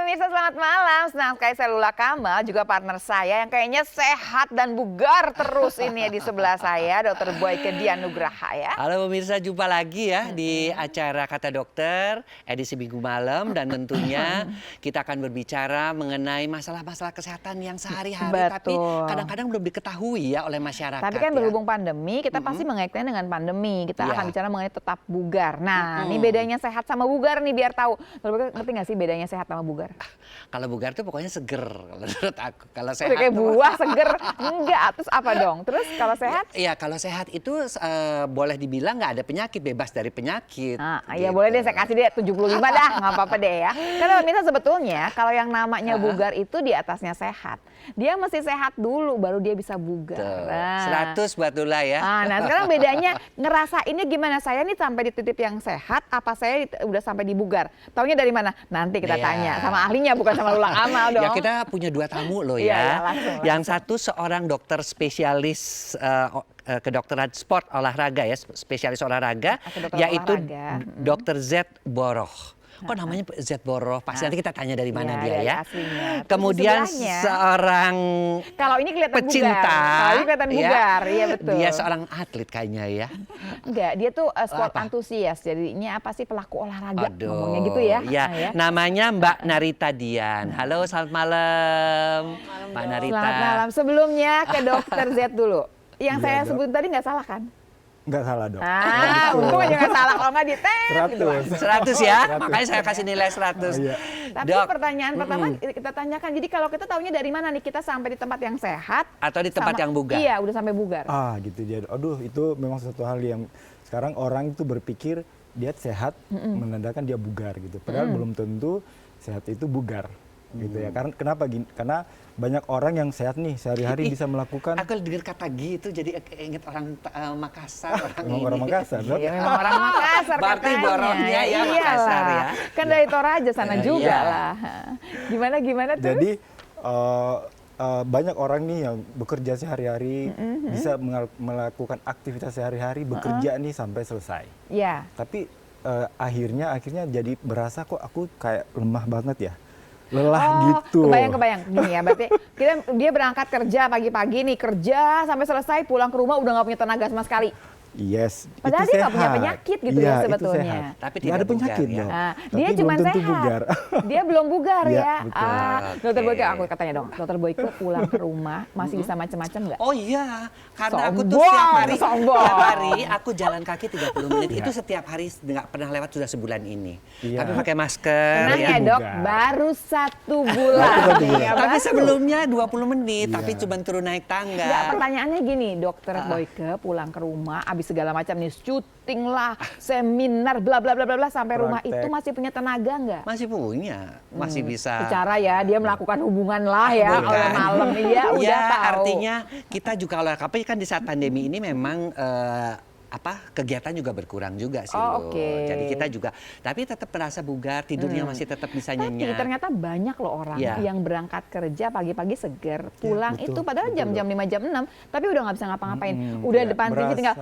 pemirsa, selamat malam. Senang sekali saya Lula Kamal, juga partner saya yang kayaknya sehat dan bugar terus ini di sebelah saya, Dr. Boyke Dianugraha ya. Halo pemirsa, jumpa lagi ya di acara Kata Dokter edisi Minggu malam, dan tentunya kita akan berbicara mengenai masalah-masalah kesehatan yang sehari-hari tapi kadang-kadang belum diketahui ya oleh masyarakat. Tapi kan ya. berhubung pandemi, kita pasti mengaitkan dengan pandemi. Kita akan bicara mengenai tetap bugar. Nah, ini bedanya sehat sama bugar nih biar tahu. Ngerti nggak sih bedanya sehat sama bugar? Kalau bugar tuh pokoknya seger kalau menurut aku. Kalau sehat kayak buah seger, enggak. Terus apa dong? Terus kalau sehat? Iya, kalau sehat itu boleh dibilang nggak ada penyakit, bebas dari penyakit. Ya boleh deh, saya kasih deh 75 dah, nggak apa-apa deh ya. Karena pemirsa sebetulnya kalau yang namanya bugar itu di atasnya sehat. Dia mesti sehat dulu baru dia bisa bugar. 100 buat Lula ya. Nah sekarang bedanya ngerasainnya gimana? Saya nih sampai di titik yang sehat, apa saya udah sampai di bugar? Taunya dari mana? Nanti kita tanya sama ahlinya, bukan sama Lula Kamal dong. Ya, kita punya 2 tamu loh ya. Langsung. Yang satu seorang dokter spesialis kedokteran sport olahraga ya, spesialis olahraga, yaitu Dr. Z Boroh. Kok namanya Z Boroh? Pasti nanti kita tanya dari mana dia ya. Kemudian seorang kalau ini kelihatan pecinta, bugar. Kalau ini kelihatan bugar, iya betul. Dia seorang atlet kayaknya ya. Enggak, dia tuh sport antusias. Jadinya apa sih, pelaku olahraga ngomongnya gitu ya. Ya, namanya Mbak Narita Dian. Halo, selamat malam. Mbak Narita. Selamat malam. Sebelumnya ke Dokter Z dulu. Yang saya sebut tadi nggak salah kan? Nggak salah dok. Untung aja nggak salah, kalau nggak dites. 100 ya, makanya saya kasih nilai 100. Tapi pertanyaan pertama kita tanyakan, jadi kalau kita taunya dari mana nih kita sampai di tempat yang sehat? Atau di tempat yang bugar? Iya, udah sampai bugar. Gitu dia. Aduh, itu memang satu hal yang sekarang orang itu berpikir dia sehat menandakan dia bugar gitu. Padahal belum tentu sehat itu bugar. Gitu ya. Kenapa gini? Karena banyak orang yang sehat nih sehari-hari bisa melakukan. Aku dengar kata gitu jadi ingat orang Makassar. Orang Makassar. Iya, memang orang Makassar. Berarti Borohnya ya Makassar ya. Kan dari Toraja sana juga lah. Gimana tuh? Jadi banyak orang nih yang bekerja sehari-hari bisa melakukan aktivitas sehari-hari, bekerja nih sampai selesai. Iya. Tapi akhirnya jadi berasa kok aku kayak lemah banget ya. Lelah gitu. Kebayang gini ya, berarti dia berangkat kerja pagi-pagi nih, kerja sampai selesai, pulang ke rumah udah nggak punya tenaga sama sekali. Yes. Padahal dia nggak punya penyakit gitu ya sebetulnya. Tapi tidak ada penyakit ya. Dia cuma sehat. Bugar. Dia belum bugar ya. Betul. Dokter Boyke, aku katanya dong, Dokter Boyke pulang ke rumah masih bisa macam-macam nggak? Oh iya, karena aku tuh setiap hari aku jalan kaki 30 menit. Itu setiap hari nggak pernah lewat sudah sebulan ini. Tapi pakai masker. Tenang ya dok, baru 1 bulan. Tapi sebelumnya 20 menit, tapi cuma turun naik tangga. Enggak, pertanyaannya gini, Dokter Boyke pulang ke rumah abis segala macam nih, syuting lah, seminar, bla bla bla bla sampai rumah itu masih punya tenaga nggak? Masih punya, masih bisa. Secara ya dia melakukan hubungan lah ya oleh malam ya udah tahu. Artinya kita juga olahraga, tapi kan di saat pandemi ini memang kegiatan juga berkurang juga sih. Jadi kita juga, tapi tetap merasa bugar, tidurnya masih tetap bisa nyenyak. Tapi ternyata banyak loh orang yang berangkat kerja pagi-pagi seger, pulang itu padahal jam-jam 5 jam 6, tapi udah nggak bisa ngapa-ngapain. Udah depan TV tinggal,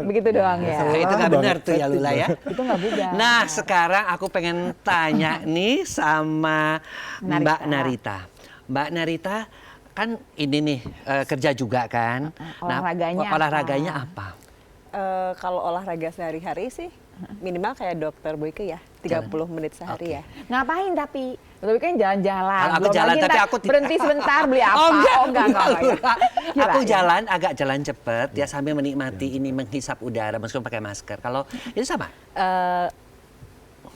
begitu doang ya. Itu nggak benar tuh ya Lula ya. Itu nggak bugar. Nah sekarang aku pengen tanya nih sama Mbak Narita. Mbak Narita kan ini nih kerja juga kan. Olahraganya apa? Kalau olahraga sehari-hari sih minimal kayak Dokter Boyke ya, 30 menit sehari ya. Ngapain tapi? Dokter Boyke kan jalan-jalan. Aku jalan tapi aku berhenti sebentar beli apa? Enggak. Aku jalan agak jalan cepet ya sambil menikmati ini menghisap udara meskipun pakai masker. Kalau itu sama?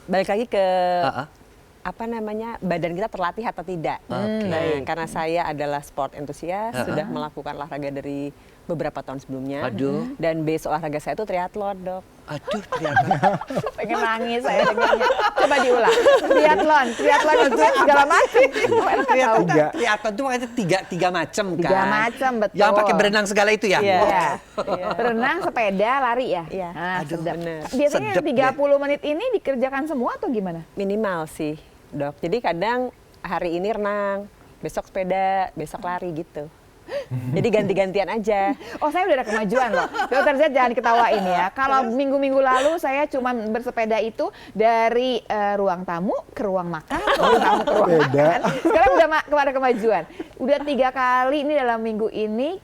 Balik lagi ke badan kita terlatih atau tidak. Nah, karena saya adalah sport entusias, sudah melakukan olahraga dari beberapa tahun sebelumnya. Dan base olahraga saya itu triathlon, dok. Aduh, triathlon. Pengen nangis saya dengarnya. Coba diulang. Triathlon itu kan segala macam. Triathlon itu makanya tiga macam kan. 3 macam, betul. Yang pakai berenang segala itu ya? Iya. Berenang, sepeda, lari ya? Iya. Bener. Biasanya yang 30 menit ini dikerjakan semua atau gimana? Minimal sih, dok. Jadi kadang hari ini renang, besok sepeda, besok lari gitu. Jadi ganti-gantian aja. Oh, saya udah ada kemajuan loh. Dokter Z jangan ketawain ya. Kalau minggu-minggu lalu saya cuma bersepeda itu dari ruang tamu ke ruang makan, ruang tamu ke ruang makan. Sekarang udah ada kemajuan. Udah 3 kali ini dalam minggu ini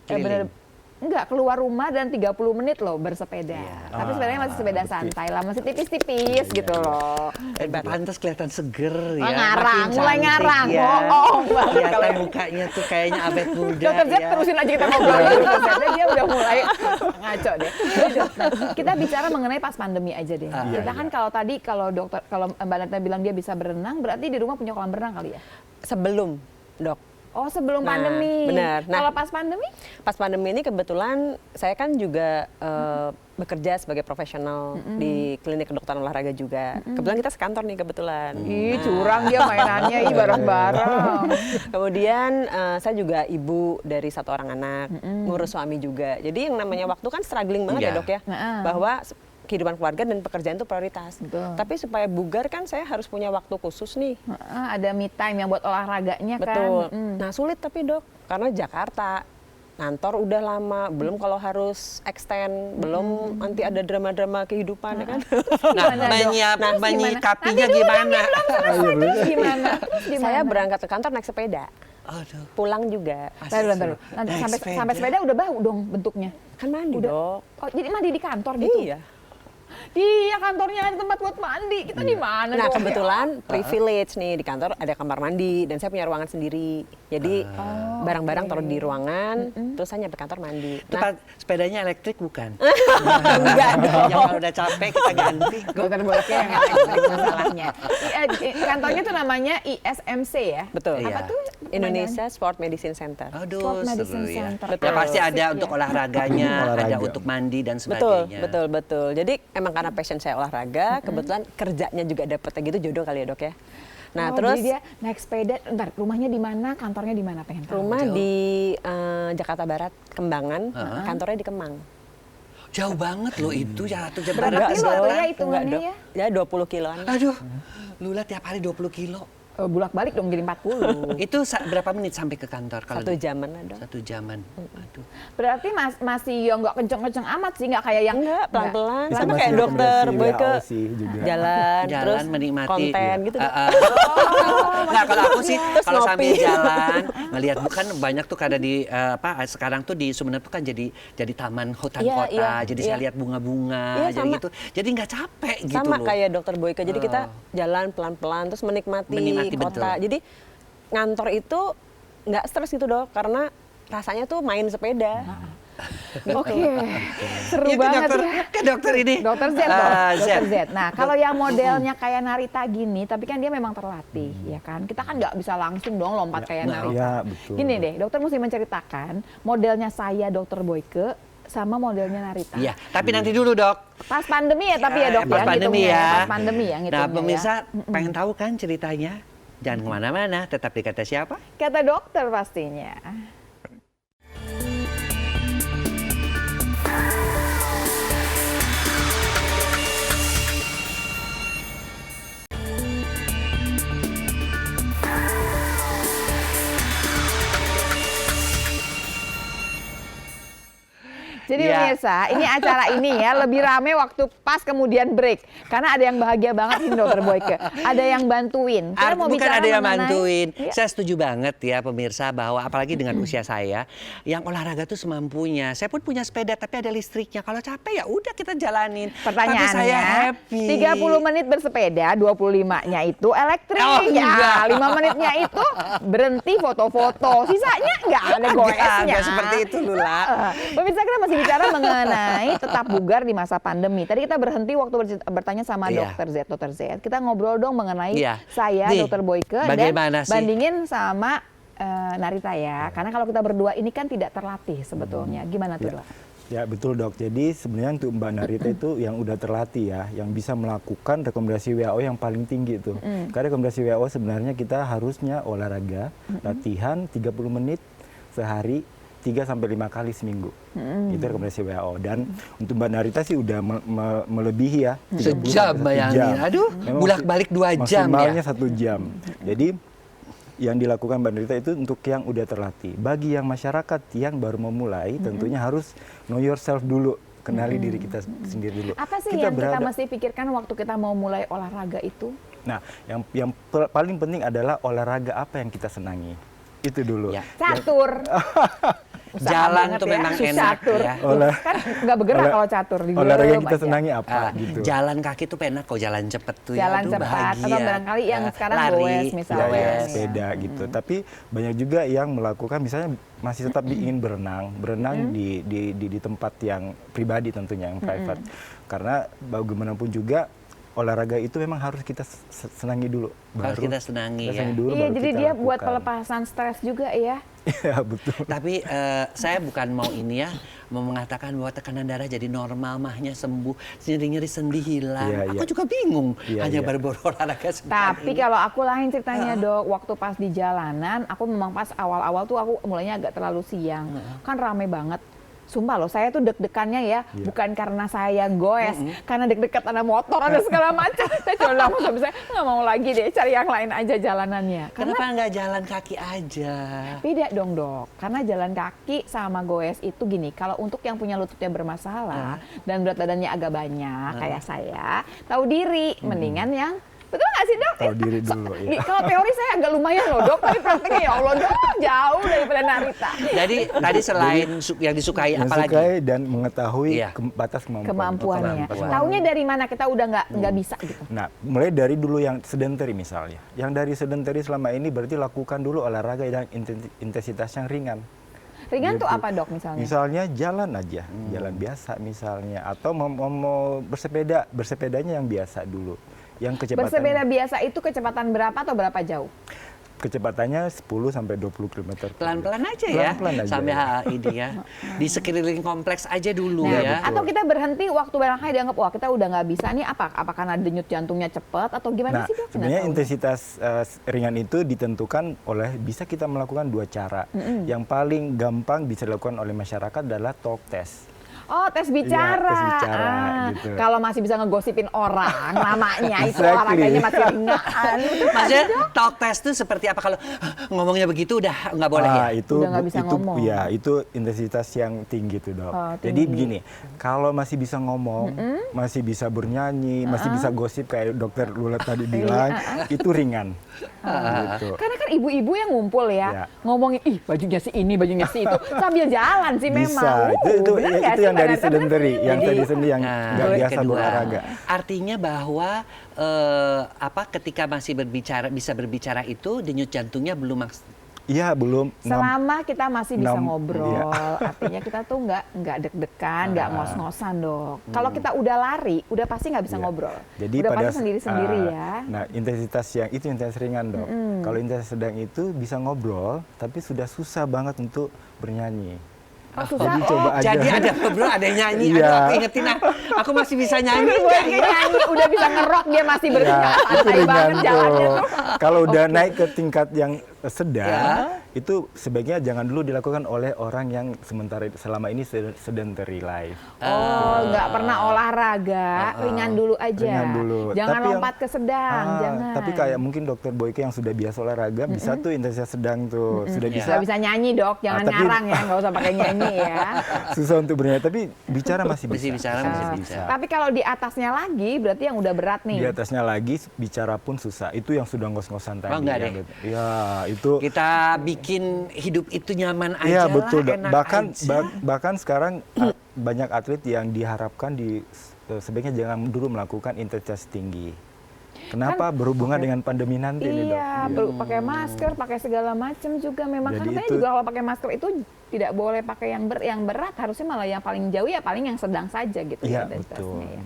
enggak keluar rumah dan 30 menit loh bersepeda. Tapi sebenarnya masih sepeda santai lah, masih tipis-tipis gitu loh. Pantas kelihatan seger ya. Ngarang, mulai ngarang. Ya. Kelihatan Kalau mukanya tuh kayaknya awet muda. Dokter Z terusin aja kita ngobrol. Dia udah mulai ngaco deh. Nah, kita bicara mengenai pas pandemi aja deh. Kita kan kalau Mbak Nata bilang dia bisa berenang, berarti di rumah punya kolam renang kali ya? Sebelum, Dok. Oh, sebelum pandemi. Benar. Kalau pas pandemi? Pas pandemi ini kebetulan saya kan juga bekerja sebagai profesional di klinik kedokteran olahraga juga. Kebetulan kita sekantor nih kebetulan. Ih, curang dia mainannya, bareng-bareng. Kemudian saya juga ibu dari 1 orang anak, ngurus suami juga. Jadi yang namanya waktu kan struggling banget ya Dok ya. Bahwa kehidupan keluarga dan pekerjaan itu prioritas. Betul. Tapi supaya bugar kan saya harus punya waktu khusus nih. Ada me time yang buat olahraganya kan. Betul. Nah sulit tapi Dok, karena Jakarta, kantor udah lama, belum kalau harus extend, belum nanti ada drama-drama kehidupan ya kan. menyikapinya gimana? Gimana? Saya berangkat ke kantor naik sepeda. Aduh. Pulang juga. Taruh. Nanti sampai sepeda udah bau dong bentuknya. Kan mandi Udah. Dok. Oh, jadi mandi di kantor gitu? Iya. Iya, kantornya ada tempat buat mandi. Kita di mana? Nah dong? kebetulan privilege nih di kantor ada kamar mandi dan saya punya ruangan sendiri. Jadi barang-barang taruh di ruangan, terus saya nyampe kantor mandi. Nah, sepedanya elektrik bukan? Enggak dong. Yang kalau udah capek kita ganti. Dokter Boyke yang elektrik masalahnya. Kantornya tuh namanya ISMC ya? Betul. Apa tuh? Indonesia Sport Medicine Center. Aduh, Sport Medicine seru ya. Center. Ya pasti ada untuk Ya. olahraganya, ada untuk mandi dan sebagainya. Betul. Jadi emang karena passion saya olahraga, kebetulan kerjanya juga dapetnya gitu jodoh kali ya Dok ya. Nah terus jadi dia naik sepeda, ntar rumahnya di mana, kantornya di mana, pengen tahu. rumah di Jakarta Barat, Kembangan, kantornya di Kemang. Jauh banget loh itu ya, satu jam Berapa kilo tuh ya hitungannya ya? Ya 20 kiloan. Aduh, Lula tiap hari 20 kilo. Bulak-balik dong jadi 40. Itu berapa menit sampai ke kantor? 1 jaman lah Dok. 1 jaman. Aduh. Berarti masih ya nggak kenceng-kenceng amat sih, nggak kayak yang Enggak, pelan-pelan. Itu Sama masih kayak dokter rekomendasi Boyke WHO sih juga. jalan, terus menikmati konten gitu. Nah kalau aku sih Terus kalau sambil ngopi. jalan ngelihat bukan banyak tuh kada di sekarang tuh di Sumeneb tuh kan jadi taman hutan Iya, kota, iya, jadi iya. saya lihat bunga-bunga, Iya, jadi sama. gitu, jadi nggak capek gitu Sama loh. kayak dokter Boyke. Jadi kita jalan pelan-pelan terus menikmati kota. betul. Jadi ngantor itu nggak stres gitu Dok, karena rasanya tuh main sepeda. Oke, seru Iya, ke banget dokter, ya. ke dokter ini. Dokter Z dong, Z. Dokter Z. Nah, kalau yang modelnya kayak Narita gini, tapi kan dia memang terlatih, ya kan? Kita kan nggak bisa langsung dong lompat kayak Narita. Iya, betul. Gini deh, dokter mesti menceritakan modelnya saya, Dokter Boyke, sama modelnya Narita. Iya, tapi nanti dulu dok. Pas pandemi ya, tapi ya dok Pas ya, pandemi ngitungnya ya. Pas pandemi ya, Nah ngitungnya pemirsa ya. pengen tahu kan ceritanya? Jangan kemana-mana, tetap di Kata Siapa? Kata dokter pastinya. Jadi Ya. pemirsa, ini acara ini ya lebih rame waktu pas kemudian break. Karena ada yang bahagia banget ini Dokter Boyke. Ada yang bantuin. Kita mau Bukan bicara ada yang mengenai- bantuin. Iya. Saya setuju banget ya pemirsa bahwa apalagi dengan usia saya, yang olahraga tuh semampunya. Saya pun punya sepeda tapi ada listriknya. Kalau capek ya udah kita jalanin. Tapi Pertanyaannya, saya happy. 30 menit bersepeda, 25-nya itu elektrik. Oh, Ya, 5 menitnya itu berhenti foto-foto. Sisanya nggak ada goesnya. Enggak seperti itu Lula. Pemirsa, kita masih bicara mengenai tetap bugar di masa pandemi. Tadi kita berhenti waktu bertanya sama Iya. Dokter Z. Kita ngobrol dong mengenai Iya. saya, Nih, Dokter Boyke, bagaimana dan sih? bandingin sama Narita ya. Karena kalau kita berdua ini kan tidak terlatih sebetulnya. Gimana tuh, Dok? Ya betul dok. Jadi sebenarnya untuk Mbak Narita itu yang udah terlatih ya, yang bisa melakukan rekomendasi WHO yang paling tinggi itu. Karena rekomendasi WHO sebenarnya kita harusnya olahraga, latihan 30 menit sehari 3 sampai 5 kali seminggu. Itu rekomendasi WHO. Dan untuk Mbak Narita sih udah melebihi ya. 30 Sejam sampai 1 bayangin. jam. Aduh, Memang bolak-balik 2 jam ya. maksimalnya 1 jam. Jadi yang dilakukan Mbak Nrita itu untuk yang udah terlatih. Bagi yang masyarakat yang baru memulai, tentunya harus know yourself dulu, kenali diri kita sendiri dulu. Apa sih yang kita mesti pikirkan waktu kita mau mulai olahraga itu? Nah, yang paling penting adalah olahraga apa yang kita senangi. Itu dulu. Ya. Catur. Jalan tuh memang enak catur. ya. Kan nggak bergerak kalau catur. Olahraga yang kita aja. senangi apa gitu. Jalan kaki tuh enak kok, jalan cepet tuh. Jalan Aduh, cepat bahagia. atau barangkali yang sekarang lari, goes misalnya. Ya, sepeda gitu. Tapi banyak juga yang melakukan misalnya masih tetap ingin berenang di tempat yang pribadi tentunya, yang private. Karena bagaimanapun juga olahraga itu memang harus kita senangi dulu. Harus kita senangi ya. Dulu, Iya, baru jadi kita dia buat lakukan. pelepasan stres juga ya. Iya, betul. Tapi saya bukan mau ini ya, mau mengatakan bahwa tekanan darah jadi normal, mahnya sembuh, nyeri-nyeri sendi hilang. Iya, Aku iya. juga bingung, Iya, hanya iya. baru olahraga sebentar Tapi ini. kalau aku lain ceritanya dok, waktu pas di jalanan, aku memang pas awal-awal tuh aku mulainya agak terlalu siang, kan rame banget. Sumpah loh, saya tuh deg-degannya ya, bukan karena saya goes, karena deg-degan ada motor, ada segala macam. Saya cuma langsung sampai saya nggak mau lagi deh, cari yang lain aja jalanannya. Karena Kenapa nggak jalan kaki aja? beda dong dok, karena jalan kaki sama goes itu gini, kalau untuk yang punya lututnya bermasalah dan berat badannya agak banyak kayak saya, tahu diri, mendingan yang betul nggak sih dok? Tahu diri dulu, ya. Kalau teori saya agak lumayan loh dok, tapi prakteknya ya Allah dok jauh daripada Narita. Jadi tadi selain yang disukai Yang apalagi? sukai dan mengetahui Iya. batas Kemampuannya. Kemampuan. Taunya dari mana kita udah nggak bisa gitu. Nah, mulai dari dulu yang sedentary misalnya. Yang dari sedentary selama ini berarti lakukan dulu olahraga yang intensitas yang ringan. Ringan tuh Gitu. apa dok misalnya? Misalnya jalan aja, jalan biasa misalnya. Atau mau bersepedanya yang biasa dulu. Yang kecepatan Bersepeda biasa itu kecepatan berapa atau berapa jauh? kecepatannya 10 sampai 20 km. Pelan-pelan aja ya, Pelan-pelan aja, sampai ya. ini ya. Di sekeliling kompleks aja dulu Nah, ya. atau kita berhenti waktu barangkali dianggap wah kita udah nggak bisa nih apa karena denyut jantungnya cepat atau gimana Nah, sih dok? sebenarnya Nggak tahu. intensitas ringan itu ditentukan oleh bisa kita melakukan dua cara. Yang paling gampang bisa dilakukan oleh masyarakat adalah talk test. Oh, tes bicara. Iya, tes bicara, gitu. Kalau masih bisa ngegosipin orang, namanya itu Exactly. olahraganya masih ringan. Maksudnya talk test itu seperti apa kalau ngomongnya begitu udah nggak boleh ya? Itu Udah nggak bisa ngomong. Ya, itu intensitas yang tinggi tuh dok. Oh, Jadi tinggi. begini, kalau masih bisa ngomong, masih bisa bernyanyi, masih bisa gosip kayak dokter Lula tadi bilang, itu ringan. Gitu. Karena kan ibu-ibu yang ngumpul ya, Ya. ngomongin ih bajunya si ini, bajunya si itu, sambil jalan sih memang. Bisa, itu bener nggak itu sih, yang Mbak dari Narita? Bener sedentary, yang Jadi, tadi sendiri yang nggak nah, biasa kedua, berolahraga. artinya bahwa ketika masih bisa berbicara itu denyut jantungnya belum Iya, belum. Selama kita masih bisa Enam, ngobrol, artinya kita tuh nggak deg-degan, nggak ngos-ngosan dok. Kalau kita udah lari, udah pasti nggak bisa Iya. ngobrol. Jadi udah pada pasti sendiri-sendiri ya. Nah, intensitas yang itu intensitas ringan dok. Kalau intensitas sedang itu bisa ngobrol, tapi sudah susah banget untuk bernyanyi. Oh susah. Jadi coba aja. Jadi ada bro, ada yang nyanyi. Iya. Aduh, aku ingetin aku masih bisa nyanyi. Gue nyanyi, udah bisa ngerok dia masih berjalan. Ya, itu Santai ringan banget jalannya tuh. tuh. Kalau udah naik ke tingkat yang sedang, Ya. itu sebaiknya jangan dulu dilakukan oleh orang yang selama ini sedentary life. Oh, nggak pernah olahraga, ringan dulu aja. Ringan dulu. Jangan Tapi lompat ke sedang, jangan. Tapi kayak mungkin dokter Boyke yang sudah biasa olahraga, bisa tuh intensitas sedang tuh, sudah bisa. Nggak bisa nyanyi dok, jangan tapi- ngarang ya, nggak usah pakai nyanyi ya. Susah untuk bernyanyi, tapi bicara masih bisa. Masih bicara, masih bisa. Tapi kalau di atasnya lagi, berarti yang udah berat nih. Di atasnya lagi bicara pun susah. Itu yang sudah ngos-ngosan tadi. Oh, enggak yang deh. Ya, itu. Kita bikin hidup itu nyaman aja Iya lah, betul. Dok. enak Bahkan aja. bahkan sekarang banyak atlet yang diharapkan sebaiknya jangan dulu melakukan intensitas tinggi. Kenapa? Berhubungan dengan pandemi nanti nih dok. Iya, pakai masker, pakai segala macam juga memang. Jadi Katanya itu- juga kalau pakai masker itu tidak boleh pakai yang berat, harusnya malah yang paling jauh ya paling yang sedang saja gitu Iya ya. betul. intensitasnya ya.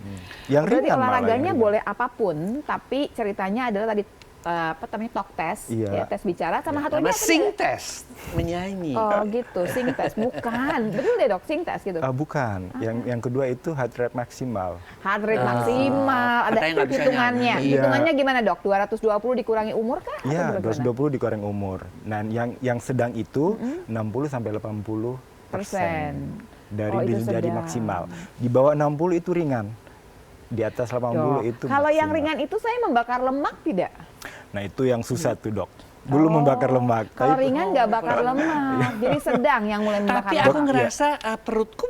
Yang Berarti ringan malah, olahraganya yang ringan. boleh apapun, tapi ceritanya adalah tadi apa namanya talk test, Iya. ya tes bicara sama satu Sama lagi apa sing tadi? test, menyanyi. Oh gitu, sing test bukan, betul deh dok, sing test gitu. Bukan. Yang kedua itu heart rate maksimal. Heart rate maksimal, ada Katanya nggak bisa hitungannya. nyanyi. Iya. Hitungannya gimana dok? 220 dikurangi umur kah? Iya, Atau bagaimana? 220 dikurang umur. Nah, yang sedang itu 60 sampai 80% dari Oh, itu dari sedang. maksimal. Di bawah 60 itu ringan. Di atas 80 Dok, itu kalau yang maksimal. ringan itu saya membakar lemak tidak? Nah, itu yang susah tuh, Dok. belum membakar lemak. Kalau ringan nggak bakar lemak, jadi sedang yang mulai membakar Tapi lemak. aku ngerasa perutku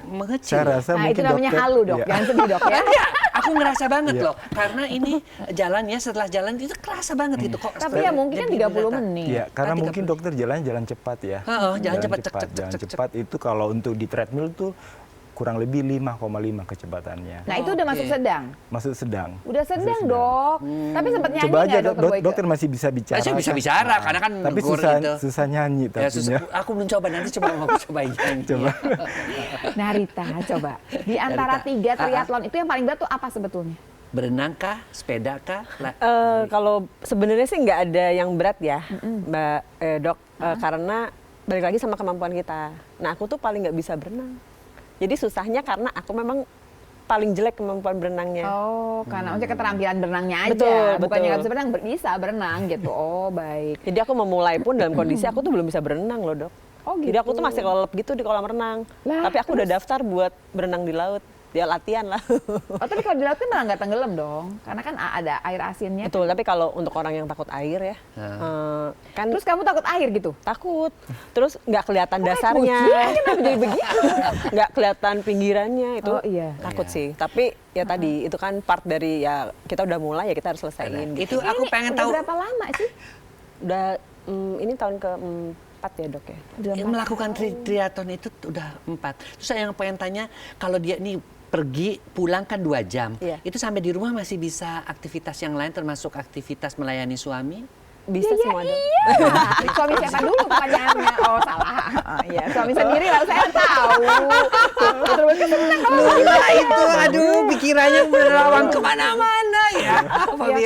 mengecil. Saya rasa Nah, itu mungkin namanya dokter, halu, Dok. ya. Jangan sedih, Dok, ya. Iya, aku ngerasa banget Iya. loh. Karena ini jalannya setelah jalan itu kerasa banget gitu kok. Tapi ya mungkin kan 30 menit. Iya, karena Ah, 30. mungkin dokter jalan cepat ya. Heeh, jalan cepat, cek, cek, Jalan cek, cek. cepat itu kalau untuk di treadmill tuh kurang lebih 5,5 kecepatannya. Nah, itu udah masuk sedang. Masuk sedang. Udah sedang, Dok. Tapi sempat nyanyi Coba aja nggak, Dokter Boyke? dokter masih bisa bicara. Saya bisa bicara karena kan Tapi negur susah gitu. susah nyanyi Ya, tapinya. aku belum coba, nanti coba mau cobain nyanyi. Coba. Nah, Rita, coba. Di antara Rita. 3 triathlon itu yang paling berat tuh apa sebetulnya? Berenang kah? Sepeda kah? Kalau sebenarnya sih nggak ada yang berat ya, Mbak Dok, karena balik lagi sama kemampuan kita. Nah, aku tuh paling nggak bisa berenang. Jadi susahnya karena aku memang paling jelek kemampuan berenangnya. Oh, karena maksudnya keterampilan berenangnya aja. Betul, Bukannya betul. nggak bisa berenang, bisa berenang gitu. Oh, baik. Jadi aku memulai pun dalam kondisi aku tuh belum bisa berenang loh, Dok. Oh, gitu. Jadi aku tuh masih kelelep gitu di kolam renang. Lah, Tapi aku udah daftar buat berenang di laut. Ya latihan lah. Oh, tapi kalau di laut kan malah nggak tenggelam dong. Karena kan ada air asinnya. Betul, tapi kalau untuk orang yang takut air ya, kan Terus kamu takut air gitu? takut. Terus nggak kelihatan Kok kayak dasarnya. kucing? Kenapa jadi begitu? Nggak kelihatan pinggirannya itu. Oh, iya. Takut sih. Tapi ya tadi itu kan part dari ya kita udah mulai ya kita harus selesaiin. Itu Gitu. aku pengen udah tahu berapa lama sih? Udah ini tahun ke-4 ya, Dok ya. Udah ya, melakukan triathlon itu udah 4. Terus saya yang pengen tanya, kalau dia nih pergi pulang kan 2 jam, Iya. itu sampai di rumah masih bisa aktivitas yang lain termasuk aktivitas melayani suami? Bisa semua, Dok. Suami siapa dulu pertanyaannya? Oh, salah. Oh, iya, suami sendiri lah saya tahu. Betul betul senang kalau Lula itu, aduh pikirannya menerawang kemana-mana ya, ya,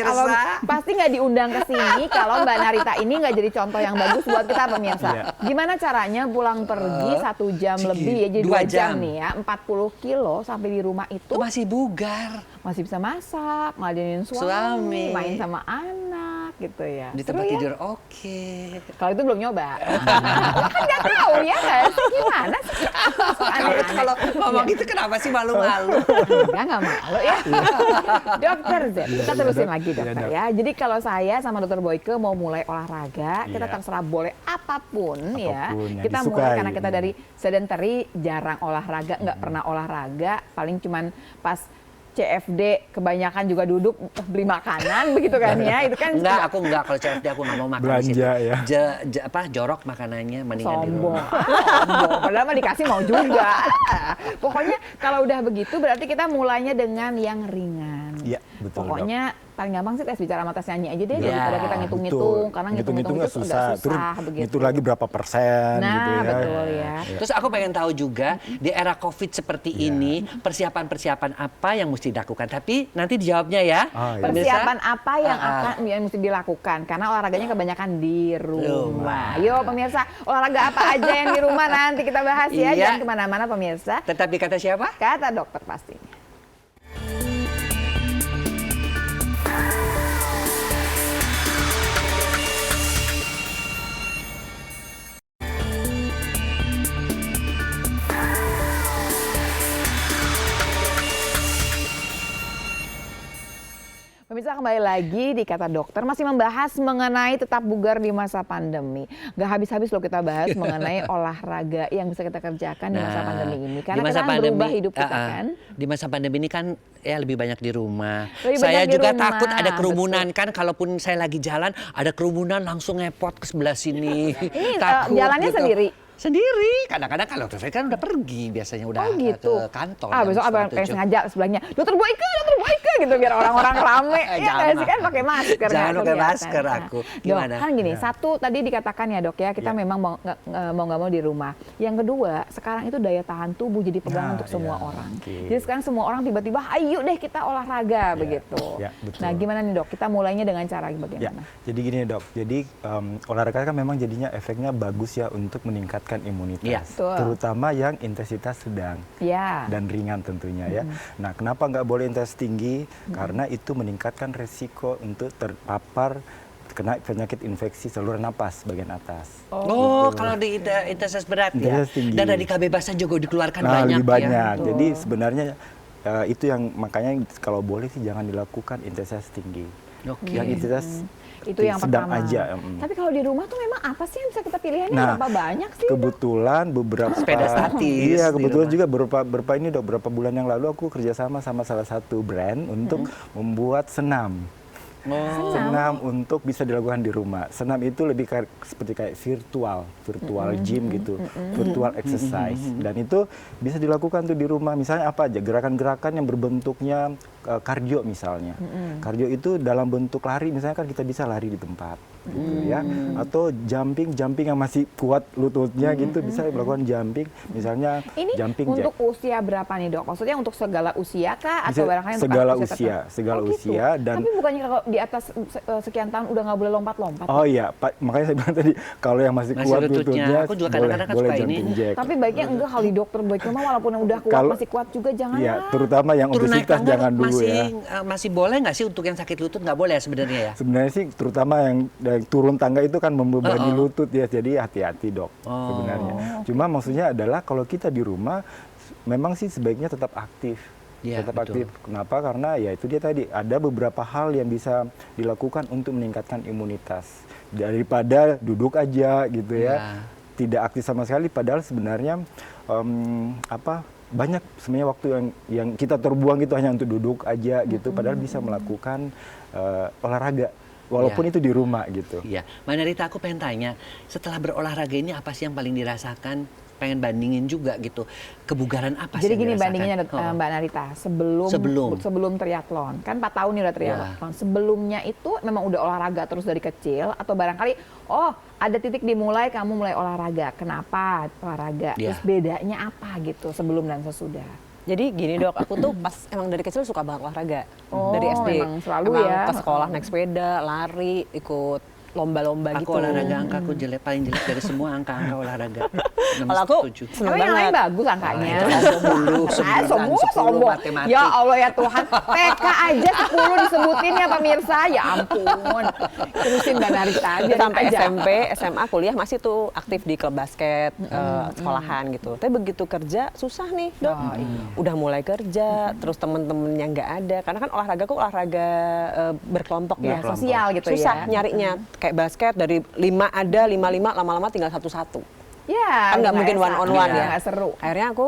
kalau pemirsa. pasti nggak diundang ke sini kalau Mbak Narita ini nggak jadi contoh yang bagus buat kita pemirsa. Iya. Gimana caranya pulang pergi 1 jam Ciki, lebih ya jadi 2 2 jam jam. nih ya 40 kilo sampai di rumah itu Itu masih bugar. masih bisa masak, ngeladenin suami, main sama anak gitu ya. Di Seru tempat ya? tidur oke. Kalau itu belum nyoba. Lah kan nggak tahu ya nggak sih? Gimana sih? Aneh-aneh. Kalau ngomong gitu kenapa sih malu-malu? Enggak malu ya. Dokter Z, kita terusin Dok. lagi dokter Iya, Dok. ya. Jadi kalau saya sama dokter Boyke mau mulai olahraga, kita Iya. terserah boleh apapun ya. Apapun yang Kita mulai disukai. karena kita dari sedentary, jarang olahraga, nggak pernah olahraga, paling cuman pas CFD kebanyakan juga duduk beli makanan begitu kan ya. Itu kan Enggak, aku enggak kalau CFD aku nggak mau makan di situ. Belanja, ya. Jorok makanannya mendingan di sombong. rumah. Sombong. Padahal mah dikasih mau juga. Pokoknya kalau udah begitu berarti kita mulainya dengan yang ringan. Iya, betul, Pokoknya paling gampang sih tes bicara sama tes nyanyi aja deh Iya, daripada kita ngitung-ngitung Betul. karena Ngitung-ngitung ngitung-ngitung itu susah. udah Terus susah begitu. ngitung lagi berapa persen Nah, gitu ya. betul ya. Terus aku pengen tahu juga di era COVID seperti ini persiapan-persiapan apa yang mesti dilakukan. Tapi nanti dijawabnya ya. Ah, iya. pemirsa. Persiapan apa yang yang mesti dilakukan karena olahraganya kebanyakan di rumah. Yo pemirsa, olahraga apa aja yang di rumah nanti kita bahas ya. Iya. Jangan kemana-mana pemirsa. Tetap dikata siapa? Kata dokter pastinya. Pemirsa kembali lagi di Kata Dokter masih membahas mengenai tetap bugar di masa pandemi. Gak habis-habis loh kita bahas mengenai olahraga yang bisa kita kerjakan di masa pandemi ini. Karena di masa kita kan berubah hidup kita kan. Di masa pandemi ini kan ya lebih banyak di rumah. Lebih Saya banyak di juga rumah, takut ada kerumunan kan. Kalaupun saya lagi jalan ada kerumunan langsung ngepot ke sebelah sini. Ini Takut jalannya gitu. sendiri? Sendiri. Kadang-kadang kalau dokter kan udah pergi biasanya udah Oh gitu. ke kantor. Ah jam besok abang 7. kayak sengaja sebelahnya Dokter Boyke gitu biar orang-orang rame. Ya Jangan, nggak sih kan pakai masker. jangan nggak pakai kelihatan. masker aku. Dok, Gimana? kan gini, satu tadi dikatakan ya dok ya kita memang mau nggak mau di rumah. Yang kedua sekarang itu daya tahan tubuh jadi pegangan Nah, untuk semua iya, orang. oke. Jadi sekarang semua orang tiba-tiba ayo deh kita olahraga begitu. ya, betul. Nah gimana nih dok? Kita mulainya dengan cara Ya, bagaimana? jadi gini dok, jadi olahraga kan memang jadinya efeknya bagus ya untuk meningkatkan imunitas, Iya. Betul. terutama yang intensitas sedang Ya. dan ringan tentunya ya. Nah, kenapa nggak boleh intensitas tinggi? Karena itu meningkatkan resiko untuk terpapar kena penyakit infeksi saluran napas bagian atas. Oh, kalau di intensitas berat ya. Intensitas tinggi. Dan radikal bebasnya juga dikeluarkan Nah, banyak lebih banyak. ya. Jadi sebenarnya itu yang makanya kalau boleh sih jangan dilakukan intensitas tinggi. Oke. Yang intensitas Itu yang sedang pertama. aja. Tapi kalau di rumah tuh memang apa sih yang bisa kita pilihannya? Nah, berapa banyak sih? Kebetulan beberapa Sepeda statis Iya, di kebetulan rumah. juga beberapa bulan yang lalu aku kerjasama sama salah satu brand untuk membuat senam. Senam untuk bisa dilakukan di rumah. Senam itu lebih seperti kayak virtual gym gitu, virtual exercise. Dan itu bisa dilakukan tuh di rumah. Misalnya apa aja, gerakan-gerakan yang berbentuknya kardio misalnya. Kardio itu dalam bentuk lari, misalnya kan kita bisa lari di tempat, gitu ya. Atau jumping yang masih kuat lututnya gitu, bisa melakukan jumping. Misalnya Ini jumping untuk jack. usia berapa nih dok? Maksudnya untuk segala usia kah? Atau Bisa barangkali untuk segala anak usia, tertentu? segala gitu. usia dan Tapi bukannya kalau di atas sekian tahun udah nggak boleh lompat-lompat? oh iya, makanya saya bilang tadi kalau yang masih Masih kuat lututnya. lututnya, Aku juga kadang-kadang kan boleh suka ini. jumping jack. Tapi baiknya enggak kali dokter, baiknya mah walaupun yang udah kuat Kalau- masih kuat juga jangan Iya, lah. terutama yang Turun naik obesitas tangga jangan dulu masih ya. masih boleh nggak sih untuk yang sakit lutut? Nggak boleh ya sebenarnya ya? Sebenarnya sih terutama yang turun tangga itu kan membebani lutut ya, jadi hati-hati dok sebenarnya. Cuma maksudnya adalah kalau kita di rumah memang sih sebaiknya tetap aktif. Iya, Tetap betul. aktif. Kenapa? Karena ya itu dia tadi ada beberapa hal yang bisa dilakukan untuk meningkatkan imunitas daripada duduk aja gitu ya. Iya. Tidak aktif sama sekali padahal sebenarnya banyak sebenarnya waktu yang kita terbuang gitu hanya untuk duduk aja gitu padahal bisa melakukan olahraga walaupun Iya. itu di rumah gitu. Iya, Mbak Narita aku pengen tanya, setelah berolahraga ini apa sih yang paling dirasakan? Pengen bandingin juga gitu, kebugaran apa sih Jadi yang gini dirasakan? bandinginnya Oh. Mbak Narita, Sebelum. sebelum triathlon, kan 4 tahun nih udah triathlon. Sebelumnya itu memang udah olahraga terus dari kecil atau barangkali ada titik dimulai kamu mulai olahraga. Kenapa olahraga? Iya. Terus bedanya apa gitu sebelum dan sesudah? Jadi gini dok, aku tuh pas emang dari kecil suka banget olahraga. Oh, Dari SD. memang selalu Emang ya. ke sekolah naik sepeda, lari, ikut lomba-lomba Aku gitu. olahraga angka aku paling jelek dari semua angka olahraga. Kalau aku 7. seneng Tapi yang lain banget. bagus angkanya. itu sombong dulu, Ah, 9, sombong, 10 sombong. matematik. Ya Allah ya Tuhan, TK aja 10 disebutin ya pemirsa, ya ampun. Terusin Mbak Narita, biarin Sampai aja. SMP, SMA, kuliah masih tuh aktif di klub basket, sekolahan gitu. Tapi begitu kerja susah nih dok. Udah mulai kerja, terus temen-temennya nggak ada. Karena kan olahraga kok olahraga berkelompok Ya, ya. sosial gitu Susah ya. nyarinya. Kayak basket dari 5 ada, 5 lama-lama tinggal 1-1. Ya, Kan nggak mungkin enak. one on one Iya, ya. nggak seru. Akhirnya aku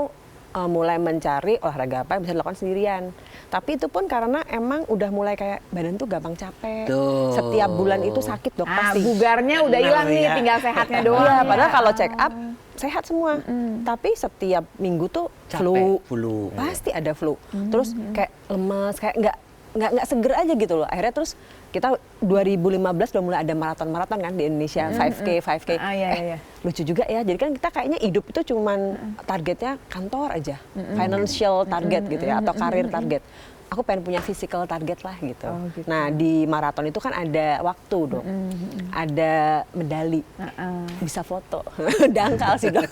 mulai mencari olahraga apa yang bisa dilakukan sendirian. Tapi itu pun karena emang udah mulai kayak badan tuh gampang capek. Tuh. Setiap bulan itu sakit dok Ah, pasti. bugarnya udah hilang nih, ya. tinggal sehatnya doang. Iya, ya. padahal kalau check up sehat semua. Tapi setiap minggu tuh Capek, flu. flu. Pasti ada flu. Terus kayak lemes, kayak nggak seger aja gitu loh. Akhirnya terus kita 2015 udah mulai ada maraton-maraton kan di Indonesia, 5K. Ah, iya, iya. Lucu juga ya. Jadi kan kita kayaknya hidup itu cuman targetnya kantor aja, financial target gitu ya, atau karir target. Aku pengen punya physical target lah gitu. Oh, gitu. Nah di maraton itu kan ada waktu dok, ada medali, bisa foto, dangkal sih dok.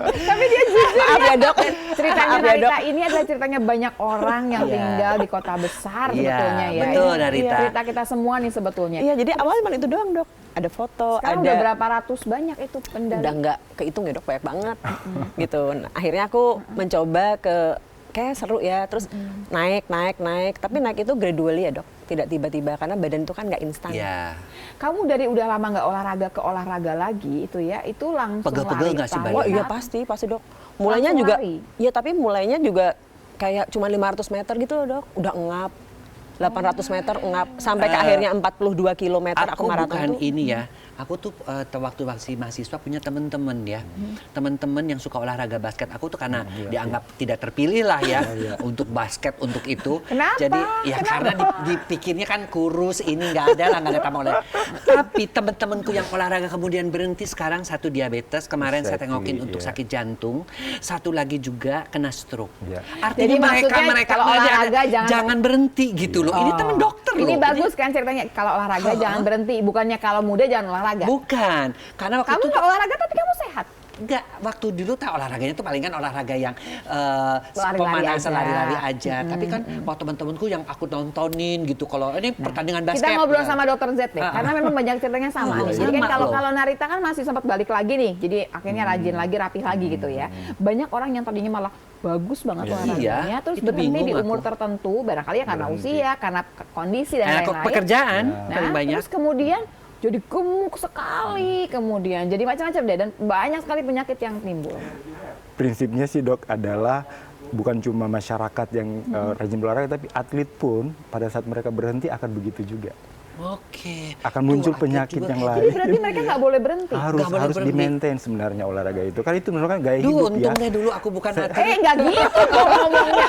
Tapi dia jujur Maaf ya dok. Ceritanya Maaf ya, Dok. Narita ini adalah ceritanya banyak orang yang Iya. tinggal di kota besar Iya, sebetulnya ya. betul, Ini Narita. cerita kita semua nih sebetulnya. Iya jadi awalnya cuma itu doang dok. Ada foto, Sekarang ada udah berapa ratus banyak itu pendali? udah nggak kehitung ya dok, banyak banget gitu. Nah, akhirnya aku mencoba kayak seru ya, terus naik, tapi naik itu gradually ya dok, tidak tiba-tiba karena badan itu kan nggak instan. Iya. Kamu dari udah lama nggak olahraga ke olahraga lagi itu ya, itu langsung Pegel-pegel lari nggak sih, tahun Mbak? Oh iya apa? pasti dok. Mulainya Langsung juga, lari? iya tapi mulainya juga kayak cuma 500 meter gitu loh dok, udah engap. 800 meter engap, sampai ke akhirnya 42 kilometer aku maraton bukan tuh. ini ya. Aku tuh waktu masih mahasiswa punya teman-teman ya, teman-teman yang suka olahraga basket. Aku tuh karena dianggap tidak terpilih lah ya untuk basket untuk itu. Kenapa? Jadi ya karena dipikirnya kan kurus ini nggak ada tambang olahraga. Tapi teman-temanku yang olahraga kemudian berhenti sekarang satu diabetes kemarin saya tengokin untuk sakit jantung, satu lagi juga kena stroke. Iya. Artinya Jadi maksudnya kalau olahraga jangan berhenti gitu loh. Ini teman dokter loh. Ini Jadi- bagus kan ceritanya, kalau olahraga jangan berhenti, bukannya kalau muda jangan olahraga. Bukan, karena waktu Kamu itu nggak olahraga tapi kamu sehat. Enggak, waktu dulu olahraganya tuh paling kan olahraga yang Lari-lari pemanasan aja. lari-lari aja. Tapi kan waktu teman-temanku yang aku nontonin gitu, kalau ini pertandingan basket. Kita ngobrol ya. sama Dokter Z deh, karena memang banyak ceritanya sama. Iya, Jadi kan sama kalau loh. Narita kan masih sempat balik lagi nih, jadi akhirnya rajin lagi, rapih lagi gitu ya. Banyak orang yang tadinya malah bagus banget olahraganya, Iya, terus itu berhenti di bingung umur aku. tertentu, barangkali ya karena usia, karena kondisi dan lain-lain. Pekerjaan Nah, paling banyak. terus kemudian jadi gemuk sekali, kemudian jadi macam-macam deh, dan banyak sekali penyakit yang timbul. Prinsipnya sih dok adalah bukan cuma masyarakat yang rajin berolahraga, tapi atlet pun pada saat mereka berhenti akan begitu juga. Oke. Akan muncul Tuh, penyakit juga. yang Jadi lain. berarti mereka nggak boleh berhenti. Harus Nggak boleh harus berhenti. di-maintain sebenarnya olahraga itu. Kan itu menurut gaya Duh, hidup ya. untung deh dulu aku bukan atlet. Nggak gitu kok ngomongnya.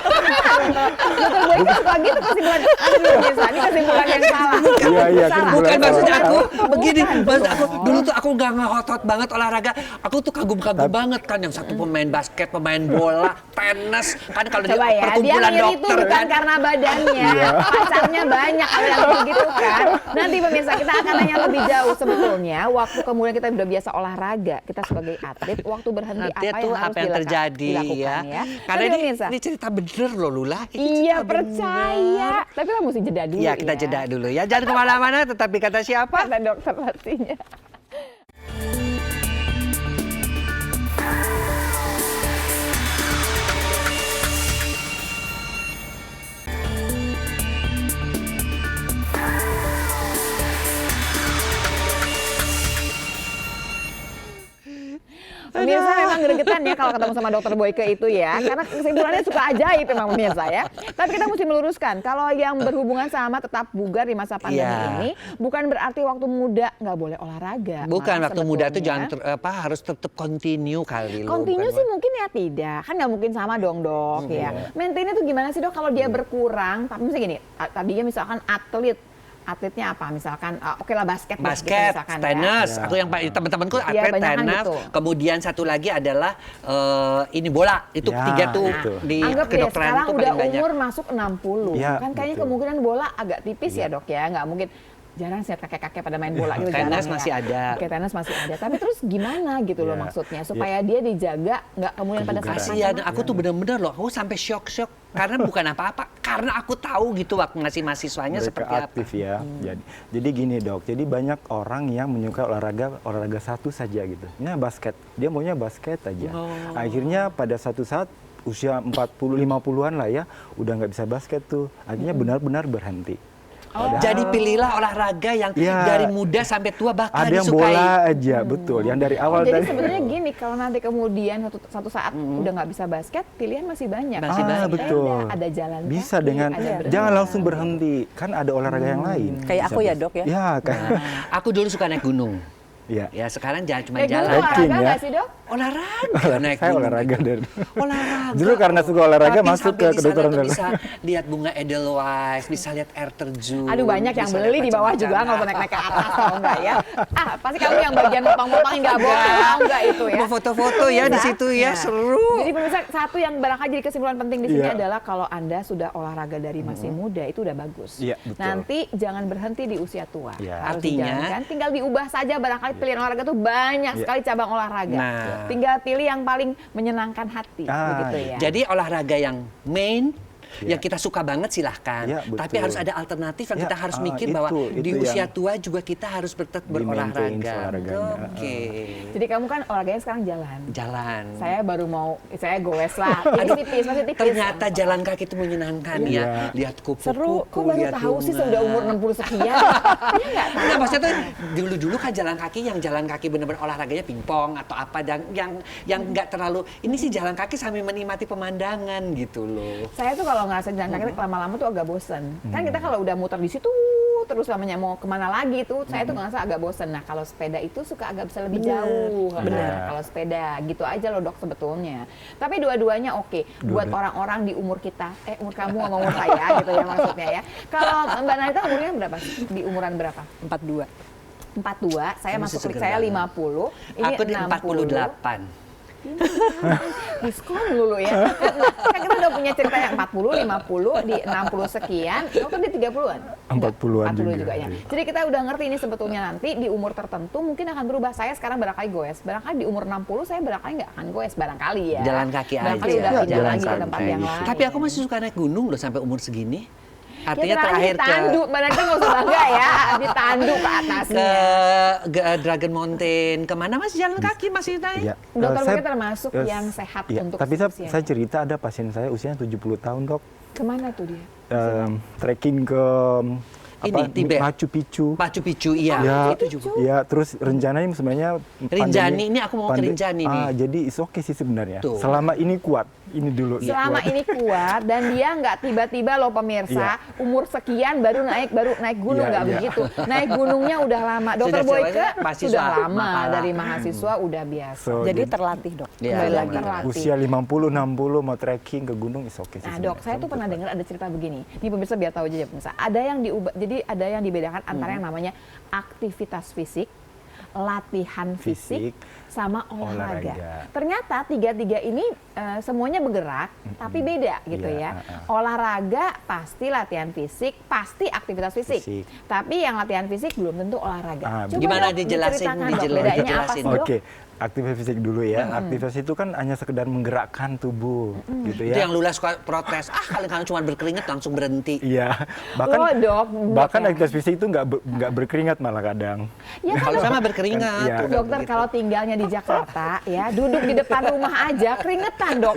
Dokter Boyke suka gitu kesimpulan. Aduh, Nisa, ini kesimpulan yang salah. Iya, iya, Salah. kan Bukan maksudnya aku begini, Bukan. maksud aku dulu tuh aku nggak ngotot banget olahraga. Aku tuh kagum-kagum banget kan, yang satu pemain basket, pemain bola, tenis. Kan kalau di Coba ya, dia perkumpulan milih itu dokter bukan kan. karena badannya, pacarnya banyak kalau yang begitu kan. Nanti pemirsa kita akan nanya lebih jauh sebetulnya. Waktu kemudian kita udah biasa olahraga, kita sebagai atlet, waktu berhenti Nanti apa tuh yang harus apa yang terjadi dilakukan ya. Karena Tapi ini, pemirsa, ini cerita bener loh Lula. Ini iya cerita percaya. bener. Tapi lah mesti jeda dulu Ya kita jeda dulu ya. Jangan kemana-mana, tetapi kata siapa? Kata dokter pastinya. Pemirsa memang gregetan ya kalau ketemu sama dokter Boyke itu ya, karena kesimpulannya suka ajaib memang pemirsa ya. Tapi kita mesti meluruskan, kalau yang berhubungan sama tetap bugar di masa pandemi Iya. ini, bukan berarti waktu muda nggak boleh olahraga. Bukan, Malah waktu muda itu sebetulnya jangan harus tetap continue kali loh. continue bukan sih mungkin ya tidak, kan nggak mungkin sama dong dok ya. Maintainnya tuh gimana sih dok kalau dia berkurang, tapi misalnya gini, tadinya misalkan atletnya apa misalkan oke lah basket deh, gitu basket, misalkan, tenis. Ya. Aku yang teman-temanku Iya, atlet banyakan tenis. gitu. Kemudian satu lagi adalah ini bola. Itu Ya, tiga tuh itu. di Anggap deh kedokteran sekarang itu udah paling banyak. umur masuk 60, Ya, kan kayaknya betul. kemungkinan bola agak tipis ya dok ya, nggak mungkin. Jarang sih kakek-kakek pada main bola gitu. Tenis jarang ya. masih ada. Oke, tenis masih ada. Tapi terus gimana gitu loh Ya. maksudnya supaya dia dijaga nggak kemudian pada saat Kasihan, aku tuh bener-bener loh, aku sampai shock karena bukan apa-apa, karena aku tahu gitu waktu ngasih mahasiswanya Mereka seperti aktif apa. ya. Jadi gini dok, jadi banyak orang yang menyukai olahraga satu saja gitu. Ini basket, dia maunya basket aja. Akhirnya pada satu saat usia 40-50-an lah ya, udah nggak bisa basket tuh. Akhirnya benar-benar berhenti. Padahal Jadi pilihlah olahraga yang Ya. dari muda sampai tua bakal ada yang disukai. bola aja, betul. Yang dari awal jadi tadi. sebenarnya gini, kalau nanti kemudian satu saat udah nggak bisa basket, pilihan masih banyak. Masih banyak. Ada betul. sepeda, ada jalan Bisa kaki, dengan ada berenang. jangan langsung berhenti. Kan ada olahraga yang lain. Kayak Bisa aku ya, Dok, ya? Ya, kan. Aku dulu suka naik gunung. Iya. Ya sekarang jangan cuma Kayak gitu jalan. olahraga Hiking ya. nggak sih dok? Olahraga naik Saya gunung. olahraga dari Olahraga. Justru karena suka olahraga Tapi masuk sampai ke di sana kedokteran tuh dalam. bisa lihat bunga Edelweiss, bisa lihat air terjun. Aduh banyak yang bisa beli lihat di bawah juga macam-macam. nggak usah naik-naik ke atas tau nggak ya? Pasti kamu yang bagian potong-potong nggak boleh tau nggak itu ya? Mau foto-foto ya di situ ya, Nah, seru. Jadi pemirsa satu yang barangkali jadi kesimpulan penting di sini Iya. adalah kalau Anda sudah olahraga dari masih muda itu udah bagus. Iya, betul. Nanti jangan berhenti di usia tua. Iya. Harus Artinya? dijalankan. Tinggal diubah saja barangkali pilihan olahraga tuh banyak Iya. sekali cabang olahraga. Nah. Tinggal pilih yang paling menyenangkan hati begitu ya. Jadi olahraga yang main Ya. yang kita suka banget silahkan. Ya, betul. Tapi harus ada alternatif yang Ya, kita harus mikir itu bahwa di yang usia tua juga kita harus tetap di-maintain berolahraga. olahraganya. Oke. Jadi kamu kan olahraganya sekarang jalan. Jalan. Saya baru mau, saya goes lah. Tipis, masih tipis. Ternyata jalan kaki itu menyenangkan Iya. ya. Lihat Seru, kupu-kupu, kok baru lihat tahu sih bunga. sudah umur 60 sekian. Iya nggak tahu. Nah, maksudnya tuh dulu-dulu kan jalan kaki bener-bener olahraganya pingpong atau apa dan yang nggak terlalu ini sih jalan kaki sambil menikmati pemandangan gitu loh. Saya tuh kalau ngerasa jalan kaki lama-lama tuh agak bosen. Kan kita kalau udah muter di situ terus lamanya mau kemana lagi tuh, saya tuh ngerasa agak bosen. Nah kalau sepeda itu suka agak bisa lebih jauh. Benar. Kalau sepeda gitu aja loh dok sebetulnya. Tapi dua-duanya oke. Buat orang-orang di umur kita, umur kamu sama umur saya gitu ya maksudnya ya. Kalau Mbak Narita umurnya berapa sih? Di umuran berapa? 42. 42, saya Masih masuk seger saya banget. 50, ini Aku di 60. 48. Diskon dulu ya. Kan kita udah punya cerita yang 40, 50, di 60 sekian, dokter di 30-an? 40-an 40 juga. ya. Jadi kita udah ngerti ini sebetulnya nanti di umur tertentu mungkin akan berubah. Saya sekarang barangkali goes, barangkali di umur 60 saya barangkali nggak akan goes, barangkali ya. Jalan kaki barangkali aja. udah Ya, pindah jalan lagi ke santai tempat yang gitu. lain. Tapi aku masih suka naik gunung loh sampai umur segini. Artinya ya, terakhir ke ditandu, barangkali nggak usah bangga ya, ditandu ke atasnya. ke Dragon Mountain, kemana masih jalan kaki masih naik? Iya. Dokter Saya- mungkin termasuk yang sehat iya, untuk tapi usianya. saya cerita ada pasien saya usianya 70 tahun, Dok. Kemana tuh dia? Trekking ke Ini, Tibet. Machu Picchu. Machu Picchu, iya. Ya, Itu juga. ya, terus rencananya sebenarnya Rinjani, ini aku mau ke Rinjani nih. Jadi is okay sih sebenarnya. Tuh. Selama ini kuat, ini dulu. Selama kuat. ini kuat dan dia nggak tiba-tiba loh pemirsa umur sekian baru naik gunung, Iya, nggak iya. begitu. Naik gunungnya udah lama. Dokter Sudah Boyke mahasiswa, sudah lama makalah. dari mahasiswa udah biasa. So, Jadi terlatih dok. Iya, Kembali iya, lagi iya. terlatih. usia 50, 60 mau trekking ke gunung is okay sih. Nah dok, saya tuh pernah dengar ada cerita begini. Ini pemirsa biar tahu aja ya pemirsa. Ada yang diubah, jadi ada yang dibedakan antara yang namanya aktivitas fisik, latihan fisik, Fisik, sama olahraga. olahraga. Ternyata tiga-tiga ini semuanya bergerak, tapi beda gitu Iya, ya. Olahraga pasti latihan fisik, pasti aktivitas fisik. Fisik. Tapi yang latihan fisik belum tentu olahraga. Coba Gimana dok, dijelasin, diceritakan, dok, dijelasin. bedanya apa Dijelasin. sih dok? Oke, aktivitas fisik dulu ya. Aktivitas itu kan hanya sekedar menggerakkan tubuh, gitu Itu ya. yang Lula suka protes, kalian cuma berkeringat langsung berhenti. Iya, bahkan Oh, dok, bahkan ya. aktivitas fisik itu nggak berkeringat malah kadang. Ya kan Kalau dok, sama berkeringat. Iya. tuh, dokter begitu. kalau tinggalnya di Jakarta ya duduk di depan rumah aja keringetan dok.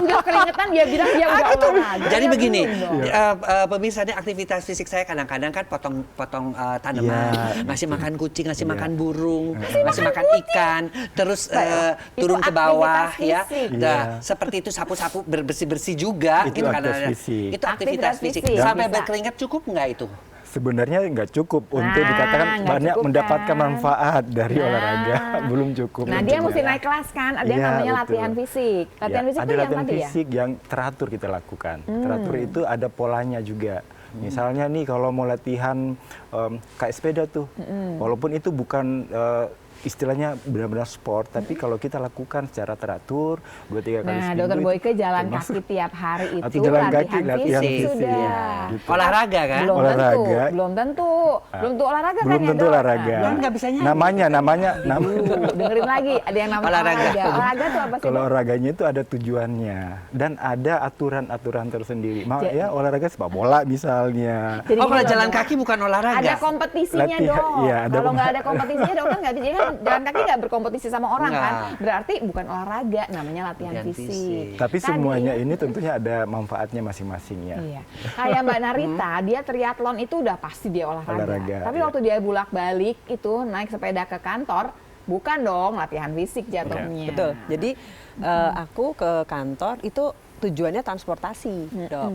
Udah keringetan dia bilang dia udah olahraga. Jadi Ya begini, belum, dok. pemirsa ini aktivitas fisik saya kadang-kadang kan potong tanaman, Iya, ngasih makan kucing, ngasih Iya. makan burung, ngasih makan ikan, terus Itu turun ke bawah aktivitas ya. fisik. Nah, Iya. seperti itu sapu-sapu bersih-bersih juga Itu gitu kan. aktivitas fisik. Itu aktivitas Aktivitas fisik. fisik. Sampai Bisa. berkeringat cukup nggak itu? Sebenarnya nggak cukup untuk Nah, dikatakan nggak banyak cukup, mendapatkan kan? manfaat dari Nah. olahraga, belum cukup. Nah dia tentunya. mesti naik kelas kan, ada yang Iya, namanya betul. latihan fisik. Latihan Ya, fisik ada itu yang latihan tadi ya? fisik yang teratur kita lakukan. Teratur itu ada polanya juga. Misalnya nih kalau mau latihan kayak sepeda tuh, walaupun itu bukan istilahnya benar-benar sport, tapi kalau kita lakukan secara teratur 2-3 kali Nah, seminggu dokter itu Boyke jalan termasuk- kaki tiap hari itu Atau jalan kaki, latihan latihan fisik fisik, sudah. ya, gitu. Olahraga kan? Belum Olahraga. tentu, belum tentu olahraga kan belum ya, tentu Dok? olahraga. Nah, Belum nggak bisa nyanyi. Namanya dengerin lagi, ada yang namanya Olahraga. olahraga. Olahraga tuh apa sih? kalau Dok? olahraganya itu ada tujuannya dan ada aturan-aturan tersendiri. Jadi- Ya olahraga sepak bola misalnya. Jadi Oh, kalau gini, jalan Dok. kaki bukan olahraga. Ada kompetisinya Latihan, dong. iya, ada Kalau nggak ada kompetisinya dok kan nggak bisa. Jadi kan jalan kaki nggak berkompetisi sama orang kan. Nggak. Berarti bukan olahraga, namanya latihan Latihan fisik. fisik. Tapi Tadi- semuanya ini tentunya ada manfaatnya masing-masing ya. Iya. Kayak Mbak Narita, dia triathlon itu udah pasti dia olahraga. Olahraga, Tapi iya. waktu dia bolak-balik itu naik sepeda ke kantor, bukan dong latihan fisik jatuhnya. Betul. Jadi aku ke kantor itu tujuannya transportasi, dok.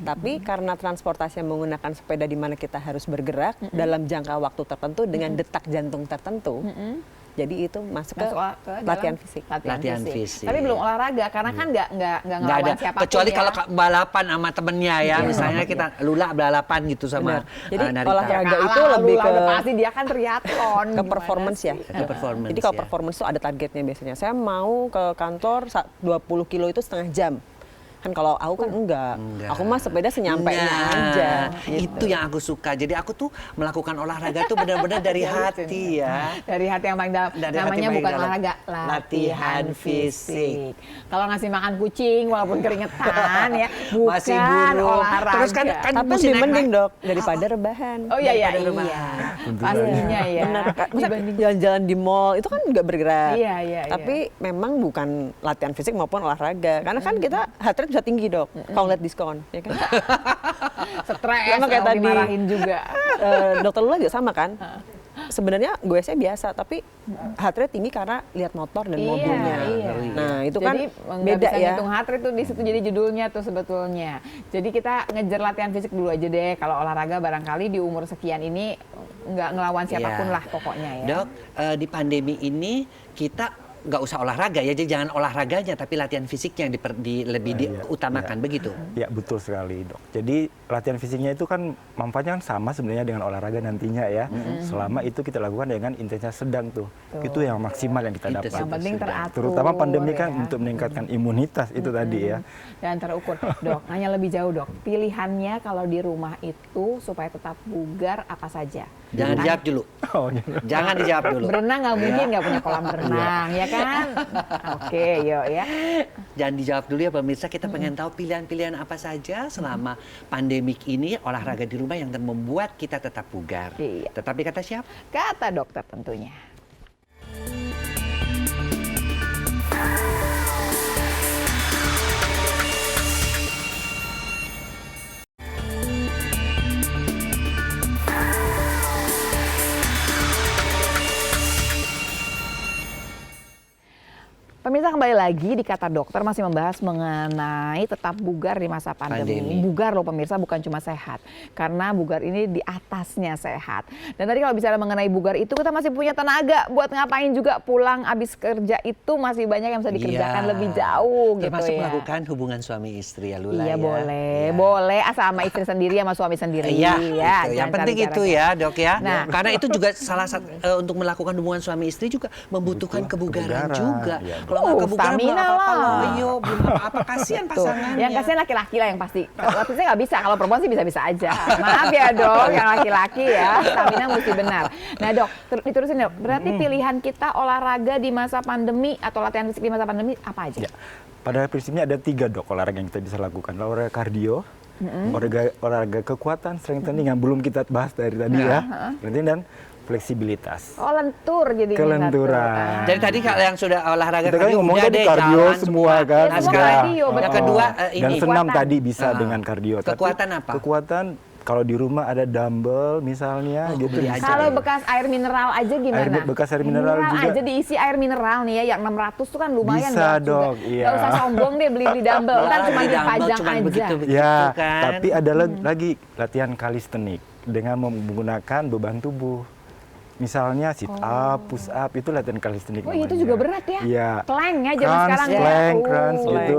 Tapi karena transportasi yang menggunakan sepeda di mana kita harus bergerak dalam jangka waktu tertentu dengan detak jantung tertentu, jadi itu masuk ke dalam latihan fisik. Latihan fisik. Tapi belum olahraga karena kan nggak Nggak ngelawan ada. siapapun Kecuali ya. kalau balapan sama temennya ya. Misalnya kita Lula balapan gitu sama Benar. Jadi Narita. olahraga itu Kalah, lebih lu lah, ke- udah pasti dia kan triathlon. ke Gimana performance sih? ya. Ke performance Jadi kalau ya. performance itu ada targetnya biasanya. Saya mau ke kantor 20 kilo itu setengah jam. Kan kalau aku kan enggak. Aku mah sepeda senyampainya Nah, aja. gitu. Itu yang aku suka. Jadi aku tuh melakukan olahraga tuh benar-benar dari hati ya. Dari hati yang paling dalam. Dari hati Namanya paling bukan dalam. olahraga, Latihan latihan fisik. fisik. Kalau ngasih makan kucing walaupun keringetan ya, bukan Masih burung. olahraga. Terus kan Tapi mesti lebih mending naik-naik. dok daripada rebahan. Oh iya iya daripada rumah. iya. Tentu Pastinya ya. Benar. Masa Dibanding jalan-jalan di mall itu kan nggak bergerak. Iya, iya, iya. Tapi memang bukan latihan fisik maupun olahraga. Karena kan kita heart rate bisa tinggi dok. Kalau lihat diskon, ya kan? stres, Sama kayak kalau tadi. dimarahin juga. Dokter Lula juga sama kan? Sebenarnya gue sih biasa, tapi heart rate tinggi karena lihat motor dan mobilnya. Iya. Nah itu Jadi kan nggak beda bisa ya. ngitung heart rate tuh di situ jadi judulnya tuh sebetulnya. Jadi kita ngejar latihan fisik dulu aja deh. Kalau olahraga barangkali di umur sekian ini nggak ngelawan siapapun Iya. lah pokoknya ya. Dok, di pandemi ini kita nggak usah olahraga ya, jadi jangan olahraganya tapi latihan fisiknya yang lebih diutamakan begitu. Ya betul sekali dok. Jadi latihan fisiknya itu kan manfaatnya kan sama sebenarnya dengan olahraga nantinya ya. Selama itu kita lakukan dengan intensitas sedang tuh. Itu yang maksimal yang kita dapat. Yang penting teratur. Terutama pandemi kan ya. untuk meningkatkan imunitas itu tadi ya. Dan terukur. Dok, nanya lebih jauh dok. Pilihannya kalau di rumah itu supaya tetap bugar apa saja? Jangan dijawab dulu. Oh, gitu. Jangan dijawab dulu. Berenang nggak mungkin nggak punya kolam renang, ya kan? Oke, yuk ya. Jangan dijawab dulu ya pemirsa, kita pengen tahu pilihan-pilihan apa saja selama pandemik ini olahraga di rumah yang membuat kita tetap bugar. Iya. Tetapi kata siapa? Kata dokter tentunya. Pemirsa, kembali lagi di Kata Dokter masih membahas mengenai tetap bugar di masa pandemi. Bugar loh pemirsa, bukan cuma sehat. Karena bugar ini di atasnya sehat. Dan tadi kalau bicara mengenai bugar itu kita masih punya tenaga buat ngapain juga, pulang habis kerja itu masih banyak yang bisa dikerjakan lebih jauh gitu ya. Termasuk melakukan hubungan suami istri ya Lula ya. Iya boleh, boleh asal sama istri sendiri sama suami sendiri. Iya, ya, gitu. Yang penting itu ya dok ya. Nah. Karena itu juga salah satu untuk melakukan hubungan suami istri juga membutuhkan kebugaran juga. Iya. Kalau nggak kebugaran belum stamina apa-apa lah. loh, ayo belum apa-apa, kasihan pasangannya. Yang kasihan laki-laki lah yang pasti. Kalau saya nggak bisa, kalau perempuan sih bisa-bisa aja. Maaf ya dok, yang laki-laki ya, stamina mesti benar. Nah dok, diterusin dok. Berarti pilihan kita olahraga di masa pandemi atau latihan fisik di masa pandemi apa aja? Ya. Pada prinsipnya ada 3 dok olahraga yang kita bisa lakukan. Olahraga kardio, olahraga kekuatan, strengthening yang belum kita bahas dari tadi ya. Dan fleksibilitas. Oh lentur jadi. Kelenturan. Jadi tadi kalau yang sudah olahraga Kita kan kardio, ngomong udah tadi deh, kardio jalan semua kan. Ya, semua Enggak. kardio, betul. Yang kedua Dan ini. senam Kekuatan. tadi bisa dengan kardio. Tapi Kekuatan apa? Kekuatan kalau di rumah ada dumbbell misalnya gitu. beli bisa. aja. Kalau bekas air mineral aja gimana? Bekas air mineral juga. aja diisi air mineral nih ya, yang 600 tuh kan lumayan Bisa, banget juga. Dok, iya. Nggak usah sombong deh beli dumbbell, kan cuma Beli dumbbell dipajang cuman aja. begitu-begitu Ya, kan. tapi ada lagi latihan kalistenik dengan menggunakan beban tubuh. Misalnya sit up, push up, itu latihan kalistenik. Oh itu namanya. juga berat ya? Iya. Plank ya zaman sekarang ya? Plank, Oh, crunch gitu.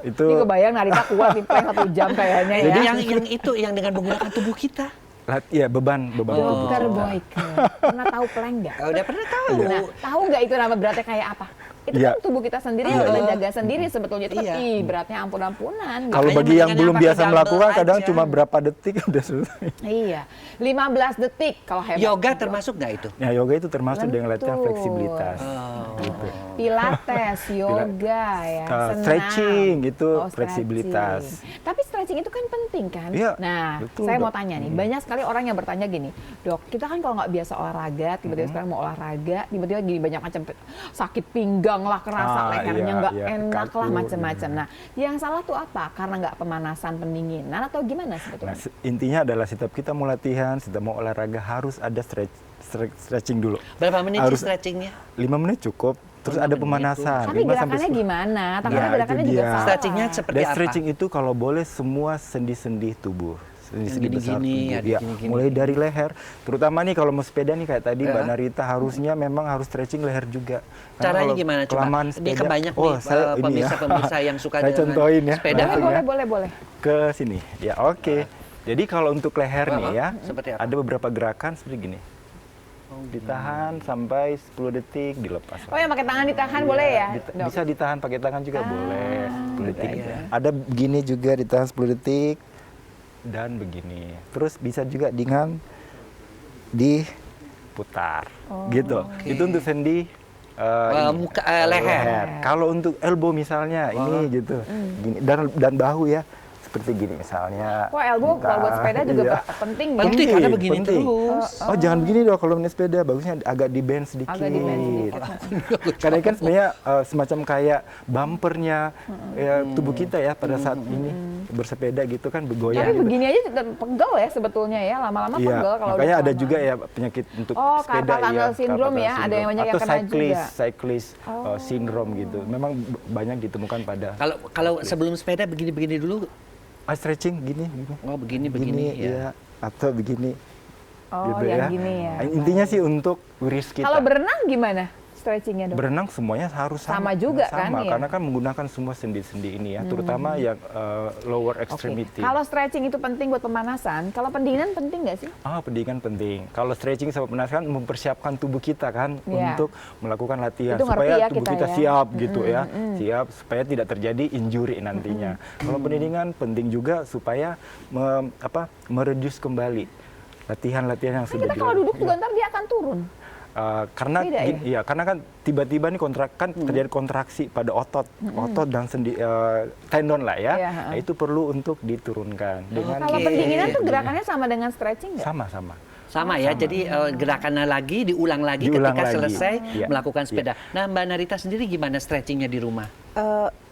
Itu Ini kebayang Narita kuat di plank 1 jam kayaknya Jadi ya. yang itu yang dengan menggunakan tubuh kita. ya beban tubuh. Dokter Boyke, pernah tahu plank nggak? Udah pernah tahu. Nah, tahu nggak itu nama beratnya kayak apa? Itu Iya. kan tubuh kita sendiri yang kita jaga sendiri sebetulnya. Itu kan, ih, beratnya ampun-ampunan. Kalau Makanya bagi yang mendingan belum yang pakai biasa melakukan, dumbbell kadang aja. cuma berapa detik udah selesai. Iya, 15 detik kalau hebat. Yoga termasuk nggak itu? Ya yoga itu termasuk dengan latihan Lentur. fleksibilitas. Gitu. Pilates, yoga ya, senam. Stretching itu Oh, fleksibilitas. stretching. Tapi stretching itu kan penting kan? Iya, Nah, betul, saya Dok. mau tanya nih, banyak sekali orang yang bertanya gini, dok, kita kan kalau nggak biasa olahraga, tiba-tiba sekarang mau olahraga, tiba-tiba gini banyak macam sakit pinggang lah, kerasa lehernya iya, nggak iya, enak lah, kaku, macam-macam. Nah, yang salah tuh apa? Karena nggak pemanasan, pendinginan, atau gimana Nah, sebetulnya? intinya adalah setiap kita mau latihan, setiap mau olahraga harus ada stretching dulu. Berapa menit sih Harus- stretchingnya? 5 menit cukup. Terus 5 ada menit pemanasan. Tapi 5 sampai gerakannya 10. gimana? Ya, Tangannya gerakannya itu juga dia. salah. Stretchingnya seperti Dan apa? stretching itu kalau boleh semua sendi-sendi tubuh. Sendi-sendi Yang besar gini-gini, tubuh. ada Ya, gini-gini. mulai dari leher. Terutama nih kalau mau sepeda nih kayak tadi Mbak Ya. Narita harusnya memang harus stretching leher juga. Karena Caranya kalau gimana coba? kelamaan Ini sepeda- kebanyak Oh, nih saya ini ya. pemirsa-pemirsa yang suka Saya dengan contohin ya. sepeda. langsung ya. Boleh. Ke sini. Ya, oke. Jadi kalau untuk leher nih ya, Seperti apa? ada beberapa gerakan seperti gini. Ditahan sampai 10 detik, dilepas. Oh, yang pakai tangan ditahan Iya, boleh ya, Dok? bisa ditahan pakai tangan juga boleh 10 detik. iya. Ada begini juga ditahan 10 detik dan begini. Terus bisa juga dengan diputar. Gitu. Itu untuk sendi ini, leher. Kalau untuk elbow misalnya ini gitu. Gini dan bahu ya. Seperti gini misalnya. Wah, elbow kalau buat sepeda juga Iya. penting ya. Penting karena begini penting. terus. Oh, jangan begini dong kalau naik sepeda, bagusnya agak di bend sedikit. Agak di-bend sedikit. Karena kan sebenarnya semacam kayak bumpernya ya, tubuh kita ya pada saat ini bersepeda gitu kan bergoyang. Tapi gitu. begini aja tetap pegel ya sebetulnya ya, lama-lama Iya, pegel kalau makanya udah ada lama. juga ya penyakit untuk Oh, sepeda carpal tunnel ya, syndrome carpal ya, tunnel ada yang banyak yang atau kena juga. cyclist syndrome gitu. Memang banyak ditemukan pada Kalau sebelum sepeda begini-begini dulu. stretching gini. Oh, begini ya. Atau begini. Oh, gitu yang ya. gini ya. Intinya sih untuk risk kita. Kalau berenang gimana? stretchingnya dok? Berenang semuanya harus sama. Sama juga kan, ya? Karena kan menggunakan semua sendi-sendi ini ya, terutama yang lower extremity. Kalau stretching itu penting buat pemanasan, kalau pendinginan penting nggak sih? Pendinginan penting. Kalau stretching sama pemanasan mempersiapkan tubuh kita kan untuk melakukan latihan itu supaya ya tubuh kita ya? siap gitu ya, siap supaya tidak terjadi injury nantinya. Kalau pendinginan penting juga supaya mereduce kembali latihan-latihan yang Kan sudah kita kalau duduk juga ntar dia akan turun. Karena Beda, ya? iya, karena kan tiba-tiba nih terjadi kontraksi pada otot dan tendon lah ya. Iya, Nah, itu perlu untuk diturunkan dengan Kalau pendinginan tuh gerakannya sama dengan stretching nggak? sama-sama. Sama ya, jadi gerakannya lagi, diulang lagi Diulang ketika lagi. selesai Iya. melakukan sepeda. Nah Mbak Narita sendiri gimana stretchingnya di rumah?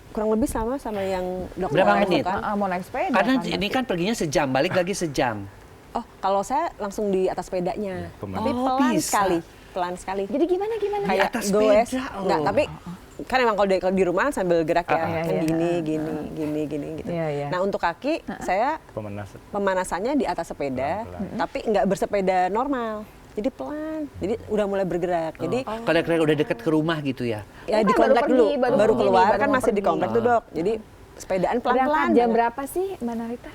Kurang lebih sama yang dokter Berapa lakukan. menit? Mau naik sepeda. Karena kan ini kan perginya sejam, balik lagi sejam. Oh, kalau saya langsung di atas sepedanya. Tapi Oh, pelan bisa. sekali, pelan sekali. Jadi gimana? Kayak atas goes. sepeda, oh. Enggak, tapi kan emang kalau di rumah sambil gerak ya, iya, kan iya. gini gitu. Iya, iya. Nah, untuk kaki saya Pemanasan. pemanasannya di atas sepeda, Pelan-pelan. tapi nggak bersepeda normal. Jadi pelan. Jadi udah mulai bergerak. Jadi Kalau kira udah deket ke rumah gitu ya? ya Itu di kan baru komplek pergi, dulu, baru baru pergi keluar nih, baru kan mau masih di pergi. komplek tuh, Dok. Jadi sepedaan pelan-pelan. Berangkat jam banget. berapa sih Mbak Narita?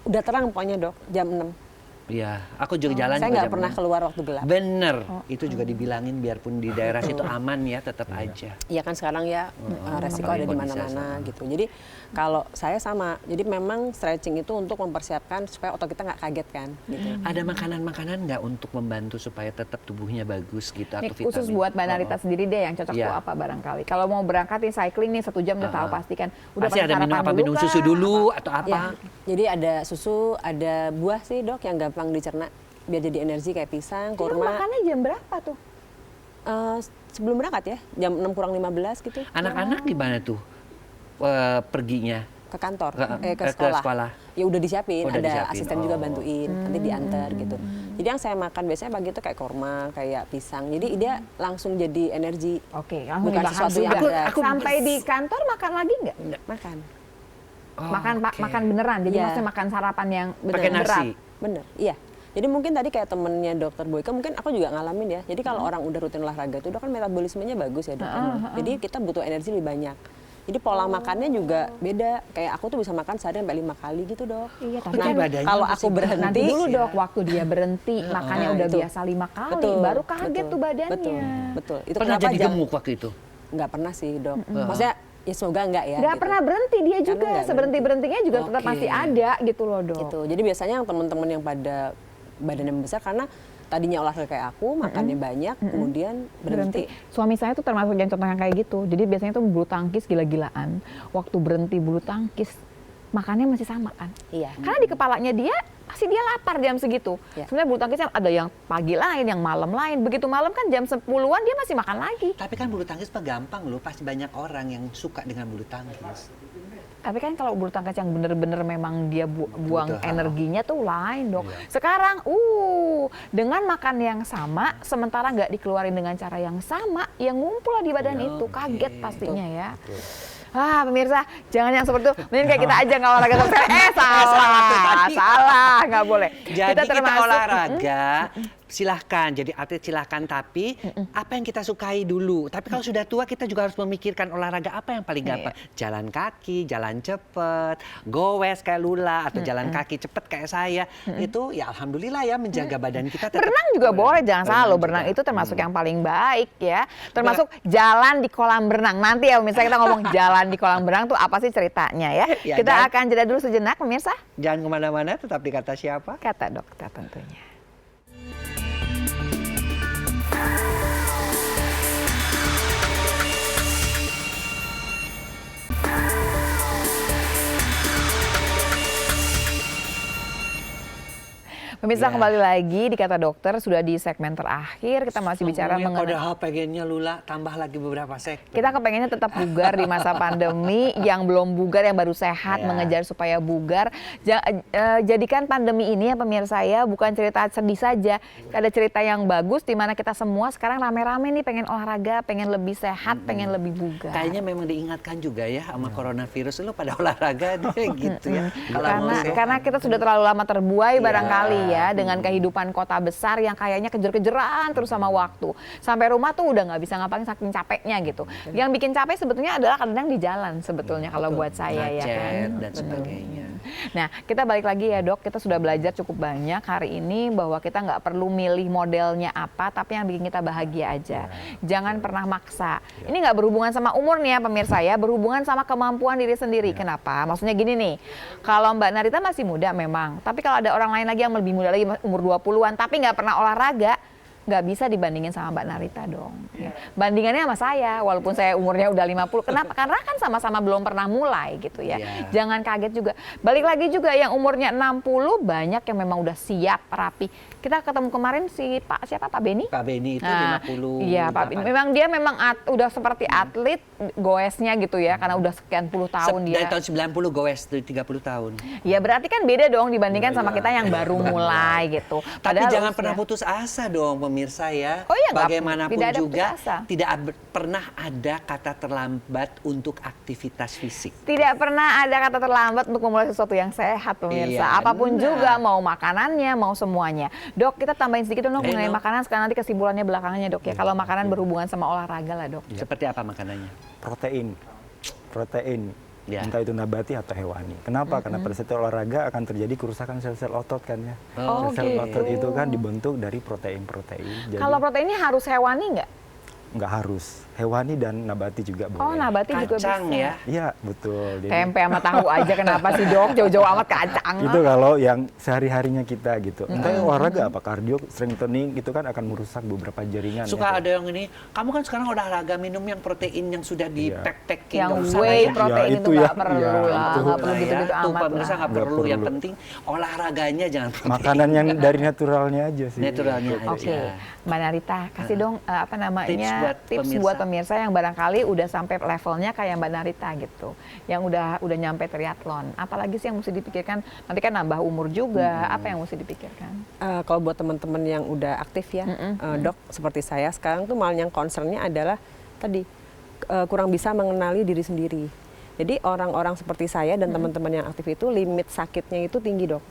Udah terang pokoknya, Dok, jam 6. Iya, aku juga jalan Saya juga nggak jam pernah 6. keluar waktu gelap. Bener, itu juga dibilangin biarpun di daerah situ aman ya, tetap aja. Iya kan sekarang ya resiko ada di mana-mana gitu. Jadi kalau saya sama, jadi memang stretching itu untuk mempersiapkan supaya otot kita nggak kaget kan. Gitu. Ada makanan-makanan nggak untuk membantu supaya tetap tubuhnya bagus gitu Nih, atau vitamin? khusus buat Mbak Narita sendiri deh yang cocok Iya. tuh apa barangkali. Kalau mau berangkat nih cycling nih 1 jam udah tahu pasti kan. Udah Pasti ada minum sarapan minum kah? susu dulu atau Ya, apa? jadi ada susu, ada buah sih Dok yang gampang dicerna biar jadi energi kayak pisang, Kita kurma. makannya jam berapa tuh? Sebelum berangkat ya, jam 6 kurang 15 gitu. Anak-anak gimana tuh perginya? Ke kantor, Ke ke sekolah. sekolah. Ya udah disiapin, Udah ada disiapin. asisten juga Oh. bantuin, nanti diantar gitu. Jadi yang saya makan biasanya pagi itu kayak kurma, kayak pisang. Jadi dia langsung jadi energi. Oke, langsung Bukan dibahas sesuatu juga. yang berat. Sampai di kantor makan lagi nggak? Makan. Oh, Makan beneran. Jadi Iya. maksudnya makan sarapan yang Pakai berat. nasi. Bener, iya. Jadi mungkin tadi kayak temennya dokter Boyke, mungkin aku juga ngalamin ya. Jadi kalau orang udah rutin olahraga itu, kan metabolismenya bagus ya dok. Jadi kita butuh energi lebih banyak. Jadi pola makannya juga beda. Kayak aku tuh bisa makan sehari sampai 5 kali gitu dok. Iya, tapi Nah, kan badannya kalau masih aku berhenti, nanti dulu ya. dok, waktu dia berhenti makannya Nah, udah itu. biasa 5 kali, baru kaget tuh badannya. Betul. Itu Pernah kenapa jadi gemuk waktu itu? Nggak pernah sih dok. Maksudnya ya semoga nggak ya. Nggak gitu. pernah berhenti dia Karena juga, nggak seberhenti-berhentinya juga tetap Oke. masih ada gitu loh dok. Gitu. Jadi biasanya yang teman-teman yang pada badannya besar karena tadinya olahraga kayak aku, makannya banyak, kemudian berhenti. Suami saya tuh termasuk yang contoh yang kayak gitu. Jadi biasanya tuh bulu tangkis gila-gilaan. Waktu berhenti bulu tangkis, makannya masih sama kan. Iya. Karena di kepalanya dia, pasti dia lapar jam segitu. Iya. Sebenarnya bulu tangkisnya ada yang pagi lain, yang malam lain. Begitu malam kan jam 10-an dia masih makan lagi. Tapi kan bulu tangkis mah gampang loh, pasti banyak orang yang suka dengan bulu tangkis. Tapi kan kalau bulu tangkis yang bener-bener memang dia buang Betul. energinya tuh lain dok. Sekarang, dengan makan yang sama, sementara nggak dikeluarin dengan cara yang sama, yang ngumpul lah di badan itu, kaget pastinya ya. Pemirsa, jangan yang seperti itu. Mending kayak kita aja nggak olahraga sama sekali. Salah, nggak boleh. Jadi kita olahraga, silahkan jadi atlet silahkan, tapi apa yang kita sukai dulu. Tapi kalau sudah tua kita juga harus memikirkan olahraga apa yang paling gampang. Jalan kaki, jalan cepet, goes kayak Lula atau jalan kaki cepet kayak saya. Itu ya alhamdulillah ya menjaga badan kita tetap. Berenang juga boleh, jangan salah loh. juga. Berenang itu termasuk yang paling baik ya. Termasuk jalan di kolam berenang. Nanti ya misalnya kita ngomong jalan di kolam berenang tuh apa sih ceritanya ya. Ya, Kita dan- akan jeda dulu sejenak pemirsa. Jangan kemana-mana, tetap di Kata Siapa. Kata dokter tentunya. Pemirsa Ya. kembali lagi di Kata Dokter, sudah di segmen terakhir kita masih bicara Semuanya mengenai padahal pengennya Lula tambah lagi beberapa segmen. kita kepengennya tetap bugar di masa pandemi, yang belum bugar, yang baru sehat, Ya. mengejar supaya bugar. Jadikan pandemi ini ya pemirsa ya, bukan cerita sedih saja. Ada cerita yang bagus di mana kita semua sekarang rame-rame nih pengen olahraga, pengen lebih sehat, pengen lebih bugar. Kayaknya memang diingatkan juga ya sama coronavirus, lu pada olahraga deh gitu ya. Kalau mau sehat. Karena kita sudah terlalu lama terbuai barangkali ya. ya dengan kehidupan kota besar yang kayaknya kejar-kejaran terus sama waktu. Sampai rumah tuh udah nggak bisa ngapain saking capeknya gitu. Yang bikin capek sebetulnya adalah kadang di jalan sebetulnya kalau buat saya ya kan. dan sebagainya. Nah, kita balik lagi ya Dok, kita sudah belajar cukup banyak hari ini bahwa kita nggak perlu milih modelnya apa, tapi yang bikin kita bahagia aja. Jangan pernah maksa. Ini nggak berhubungan sama umur nih ya pemirsa ya, berhubungan sama kemampuan diri sendiri. Kenapa? Maksudnya gini nih, kalau Mbak Narita masih muda memang, tapi kalau ada orang lain lagi yang lebih muda lagi, umur 20-an, tapi nggak pernah olahraga, nggak bisa dibandingin sama Mbak Narita dong. Ya. Bandingannya sama saya, walaupun saya umurnya udah 50. Kenapa? Karena kan sama-sama belum pernah mulai gitu ya. Jangan kaget juga. Balik lagi juga yang umurnya 60, banyak yang memang udah siap, rapi. Kita ketemu kemarin si Pak Beni? Pak Beni itu 50. Iya, Pak Beni. Memang dia memang udah seperti atlet goesnya gitu ya, karena udah sekian puluh tahun dia. Dari tahun 90 goes, dari 30 tahun. Ya berarti kan beda dong dibandingkan sama kita yang baru mulai gitu. Tapi Padahal jangan pernah putus asa dong pemirsa ya. Oh iya, bagaimanapun tidak ada juga putus asa. tidak pernah ada kata terlambat untuk aktivitas fisik. Tidak pernah ada kata terlambat untuk memulai sesuatu yang sehat pemirsa. Iya, Apapun benar. juga, mau makanannya, mau semuanya. Dok, kita tambahin sedikit dong mengenai makanan, sekarang nanti kesimpulannya belakangannya Dok ya. Kalau makanan berhubungan sama olahraga lah Dok. Seperti apa makanannya? Protein. Ya. Entah itu nabati atau hewani. Kenapa? Karena pada saat olahraga akan terjadi kerusakan sel-sel otot kan ya. Oh, Sel-sel gitu. otot itu kan dibentuk dari protein-protein. Jadi Kalau proteinnya harus hewani nggak? nggak harus. Hewani dan nabati juga boleh. Oh, nabati juga bisa. Kacang ya. Iya, betul. Jadi, Tempe sama tahu aja kenapa sih Dok? Jauh-jauh amat kacang. itu kalau yang sehari-harinya kita gitu. Entah olahraga apa, kardio, strengthening itu kan akan merusak beberapa jaringan. Suka ya. ada yang ini, kamu kan sekarang olahraga minum yang protein yang sudah di-pack-packing. Yang nggak usah whey lah ya. protein Ya, itu itu nggak ya. perlu Ya, lah, itu. nggak perlu gitu-gitu Tuh amat pemirsa lah. nggak Nggak perlu. Yang perlu. penting olahraganya jangan protein. Makanan yang dari naturalnya aja sih. Naturalnya Gitu. Oke, aja. Mbak Narita, kasih dong apa namanya Tips buat buat pemirsa yang barangkali udah sampai levelnya kayak Mbak Narita gitu, yang udah nyampe triathlon. Apalagi sih yang mesti dipikirkan? Nanti kan nambah umur juga, apa yang mesti dipikirkan? Kalau buat teman-teman yang udah aktif ya, Dok, seperti saya sekarang tuh malah yang concernnya adalah tadi kurang bisa mengenali diri sendiri. Jadi orang-orang seperti saya dan teman-teman yang aktif itu limit sakitnya itu tinggi Dok.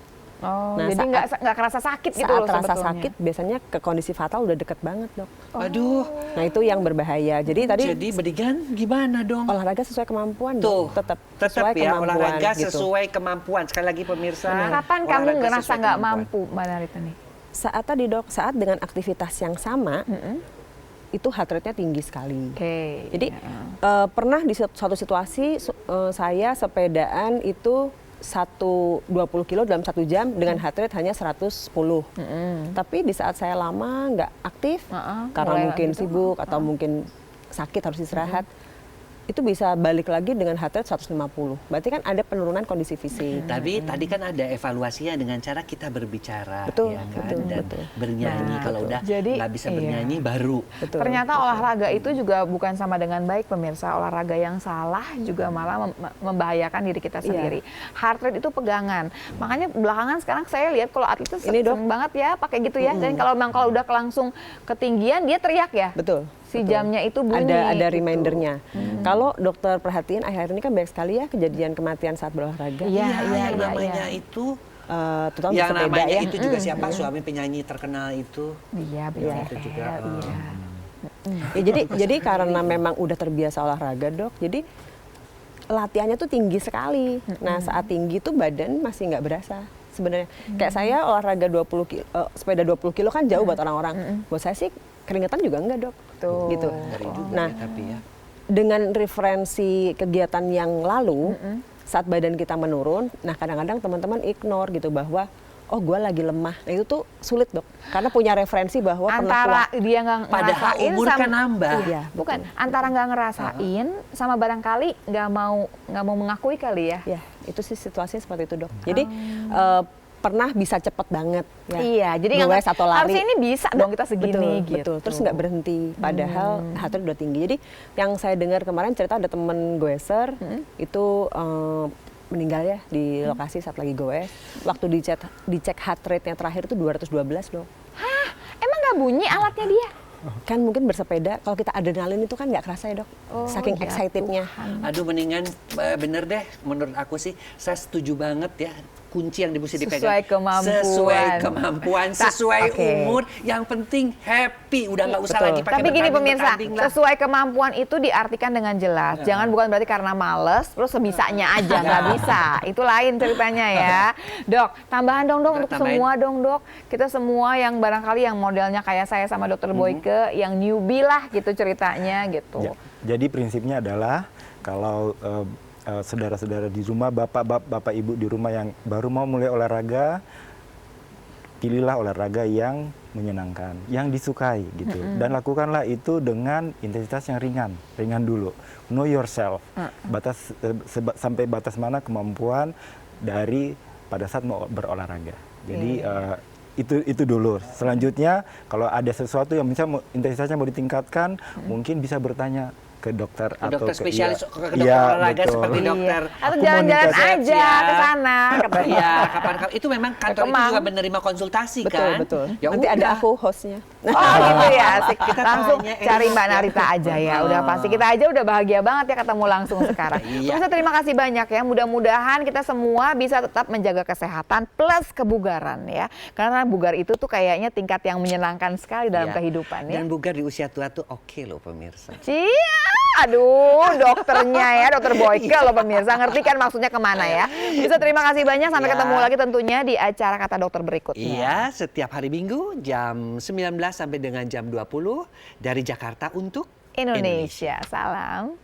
Oh, Nah, jadi nggak kerasa sakit gitu Saat loh terasa sebetulnya. sakit biasanya ke kondisi fatal udah deket banget Dok. Aduh, Nah itu yang berbahaya. Jadi tadi jadi mendingan gimana dong? olahraga sesuai kemampuan Tuh, Dok. Tetap tetap sesuai ya kemampuan olahraga gitu. sesuai kemampuan. Sekali lagi pemirsa. Kapan kamu olahraga ngerasa sesuai nggak kemampuan. mampu, Mbak Narita nih? Saat tadi Dok, saat dengan aktivitas yang sama itu heart rate-nya tinggi sekali. Oke. Jadi pernah di suatu situasi saya sepedaan itu 20 kilo dalam 1 jam dengan heart rate hanya 110. Tapi di saat saya lama nggak aktif karena mulai mungkin gitu. sibuk atau mungkin sakit harus istirahat, itu bisa balik lagi dengan heart rate 150. Berarti kan ada penurunan kondisi fisik. Tapi tadi kan ada evaluasinya dengan cara kita berbicara, Betul, ya kan? betul, Dan betul. bernyanyi. Kalau udah Jadi, nggak bisa iya. bernyanyi baru. Betul. Ternyata olahraga itu juga bukan sama dengan baik pemirsa. Olahraga yang salah juga malah membahayakan diri kita sendiri. Heart rate itu pegangan. Makanya belakangan sekarang saya lihat kalau atlet itu Ini, Dok. sering banget ya pakai gitu ya. Dan kalau memang kalau udah langsung ketinggian dia teriak ya. Betul. Si betul. jamnya itu bunyi. Ada gitu. remindernya. Kalau dokter perhatiin akhir-akhir ini kan banyak sekali ya kejadian kematian saat berolahraga. Iya, yang namanya itu, Terutama yang bersepeda namanya ya. itu juga siapa suami penyanyi terkenal itu. Iya, Iya, betul. itu juga. Iya. Ya, jadi karena memang udah terbiasa olahraga Dok, jadi latihannya tuh tinggi sekali. Nah saat tinggi tuh badan masih nggak berasa sebenarnya. Kayak saya olahraga 20 kilo, sepeda 20 kilo kan jauh buat orang-orang. Buat saya sih keringetan juga enggak Dok. Tuh. Gitu. Dari juga Nah, ya, tapi ya. dengan referensi kegiatan yang lalu, saat badan kita menurun, nah kadang-kadang teman-teman ignore gitu bahwa oh gue lagi lemah. Nah itu tuh sulit Dok, karena punya referensi bahwa Antara pernah dia nggak Padahal ngerasain umur sama, kan nambah. Iya, bukan antara nggak ngerasain sama barangkali nggak mau mengakui kali ya. ya itu sih situasinya seperti itu Dok. Jadi pernah bisa cepet banget ya. Iya, jadi Goes atau lari. harusnya ini bisa dong kita segini Betul, gitu. betul. Terus nggak berhenti, padahal heart rate udah tinggi. Jadi yang saya dengar kemarin cerita ada temen goeser itu meninggal ya di lokasi saat lagi goes. Waktu dicek heart rate-nya terakhir itu 212 Dok. Hah, emang nggak bunyi alatnya dia? kan mungkin bersepeda kalau kita adrenalin itu kan nggak kerasa ya dok, saking ya excitednya. Aduh mendingan bener deh menurut aku sih, saya setuju banget ya, kunci yang mesti dipegang Sesuai kemampuan. sesuai kemampuan, sesuai oke. umur, yang penting happy, udah nggak usah Betul. lagi pakai Tapi gini pemirsa, bertanding lah. sesuai kemampuan itu diartikan dengan jelas. Jangan bukan berarti karena males, terus sebisanya aja, nggak bisa. Itu lain ceritanya ya. Dok, tambahan dong dok, untuk Tambahin. semua dong dok. Kita semua yang barangkali yang modelnya kayak saya sama dokter Boyke, yang newbie lah gitu ceritanya gitu. Ya, jadi prinsipnya adalah kalau saudara-saudara di rumah, bapak ibu di rumah yang baru mau mulai olahraga, pilihlah olahraga yang menyenangkan, yang disukai gitu. Dan lakukanlah itu dengan intensitas yang ringan dulu. Know yourself. Sampai batas mana kemampuan dari pada saat mau berolahraga. Jadi itu dulu. Selanjutnya kalau ada sesuatu yang misalnya intensitasnya mau ditingkatkan, mungkin bisa bertanya ke dokter atau dokter spesialis, ke dokter iya, olahraga betul. seperti dokter. Atau Aku jalan-jalan mau aja siap-siap. ke sana. Iya, kapan-kapan itu memang kantor itu Kemang. juga menerima konsultasi kan. Betul. Ya Nanti udah. ada aku hostnya. Oh gitu ya, asik. Kita Langsung tanya, cari Mbak enak. Narita aja ya. Udah pasti kita aja udah bahagia banget ya ketemu langsung sekarang. Iya. Pemirsa terima kasih banyak ya. Mudah-mudahan kita semua bisa tetap menjaga kesehatan plus kebugaran ya. Karena bugar itu tuh kayaknya tingkat yang menyenangkan sekali dalam Iya. kehidupan ya. Dan bugar di usia tua tuh oke loh pemirsa. Aduh, dokternya ya, dokter Boyke loh pemirsa. Ngerti kan maksudnya kemana ya. Bisa terima kasih banyak. Sampai Iya. ketemu lagi tentunya di acara Kata Dokter berikutnya. Iya, setiap hari Minggu jam 19 sampai dengan jam 20 dari Jakarta untuk Indonesia. Salam.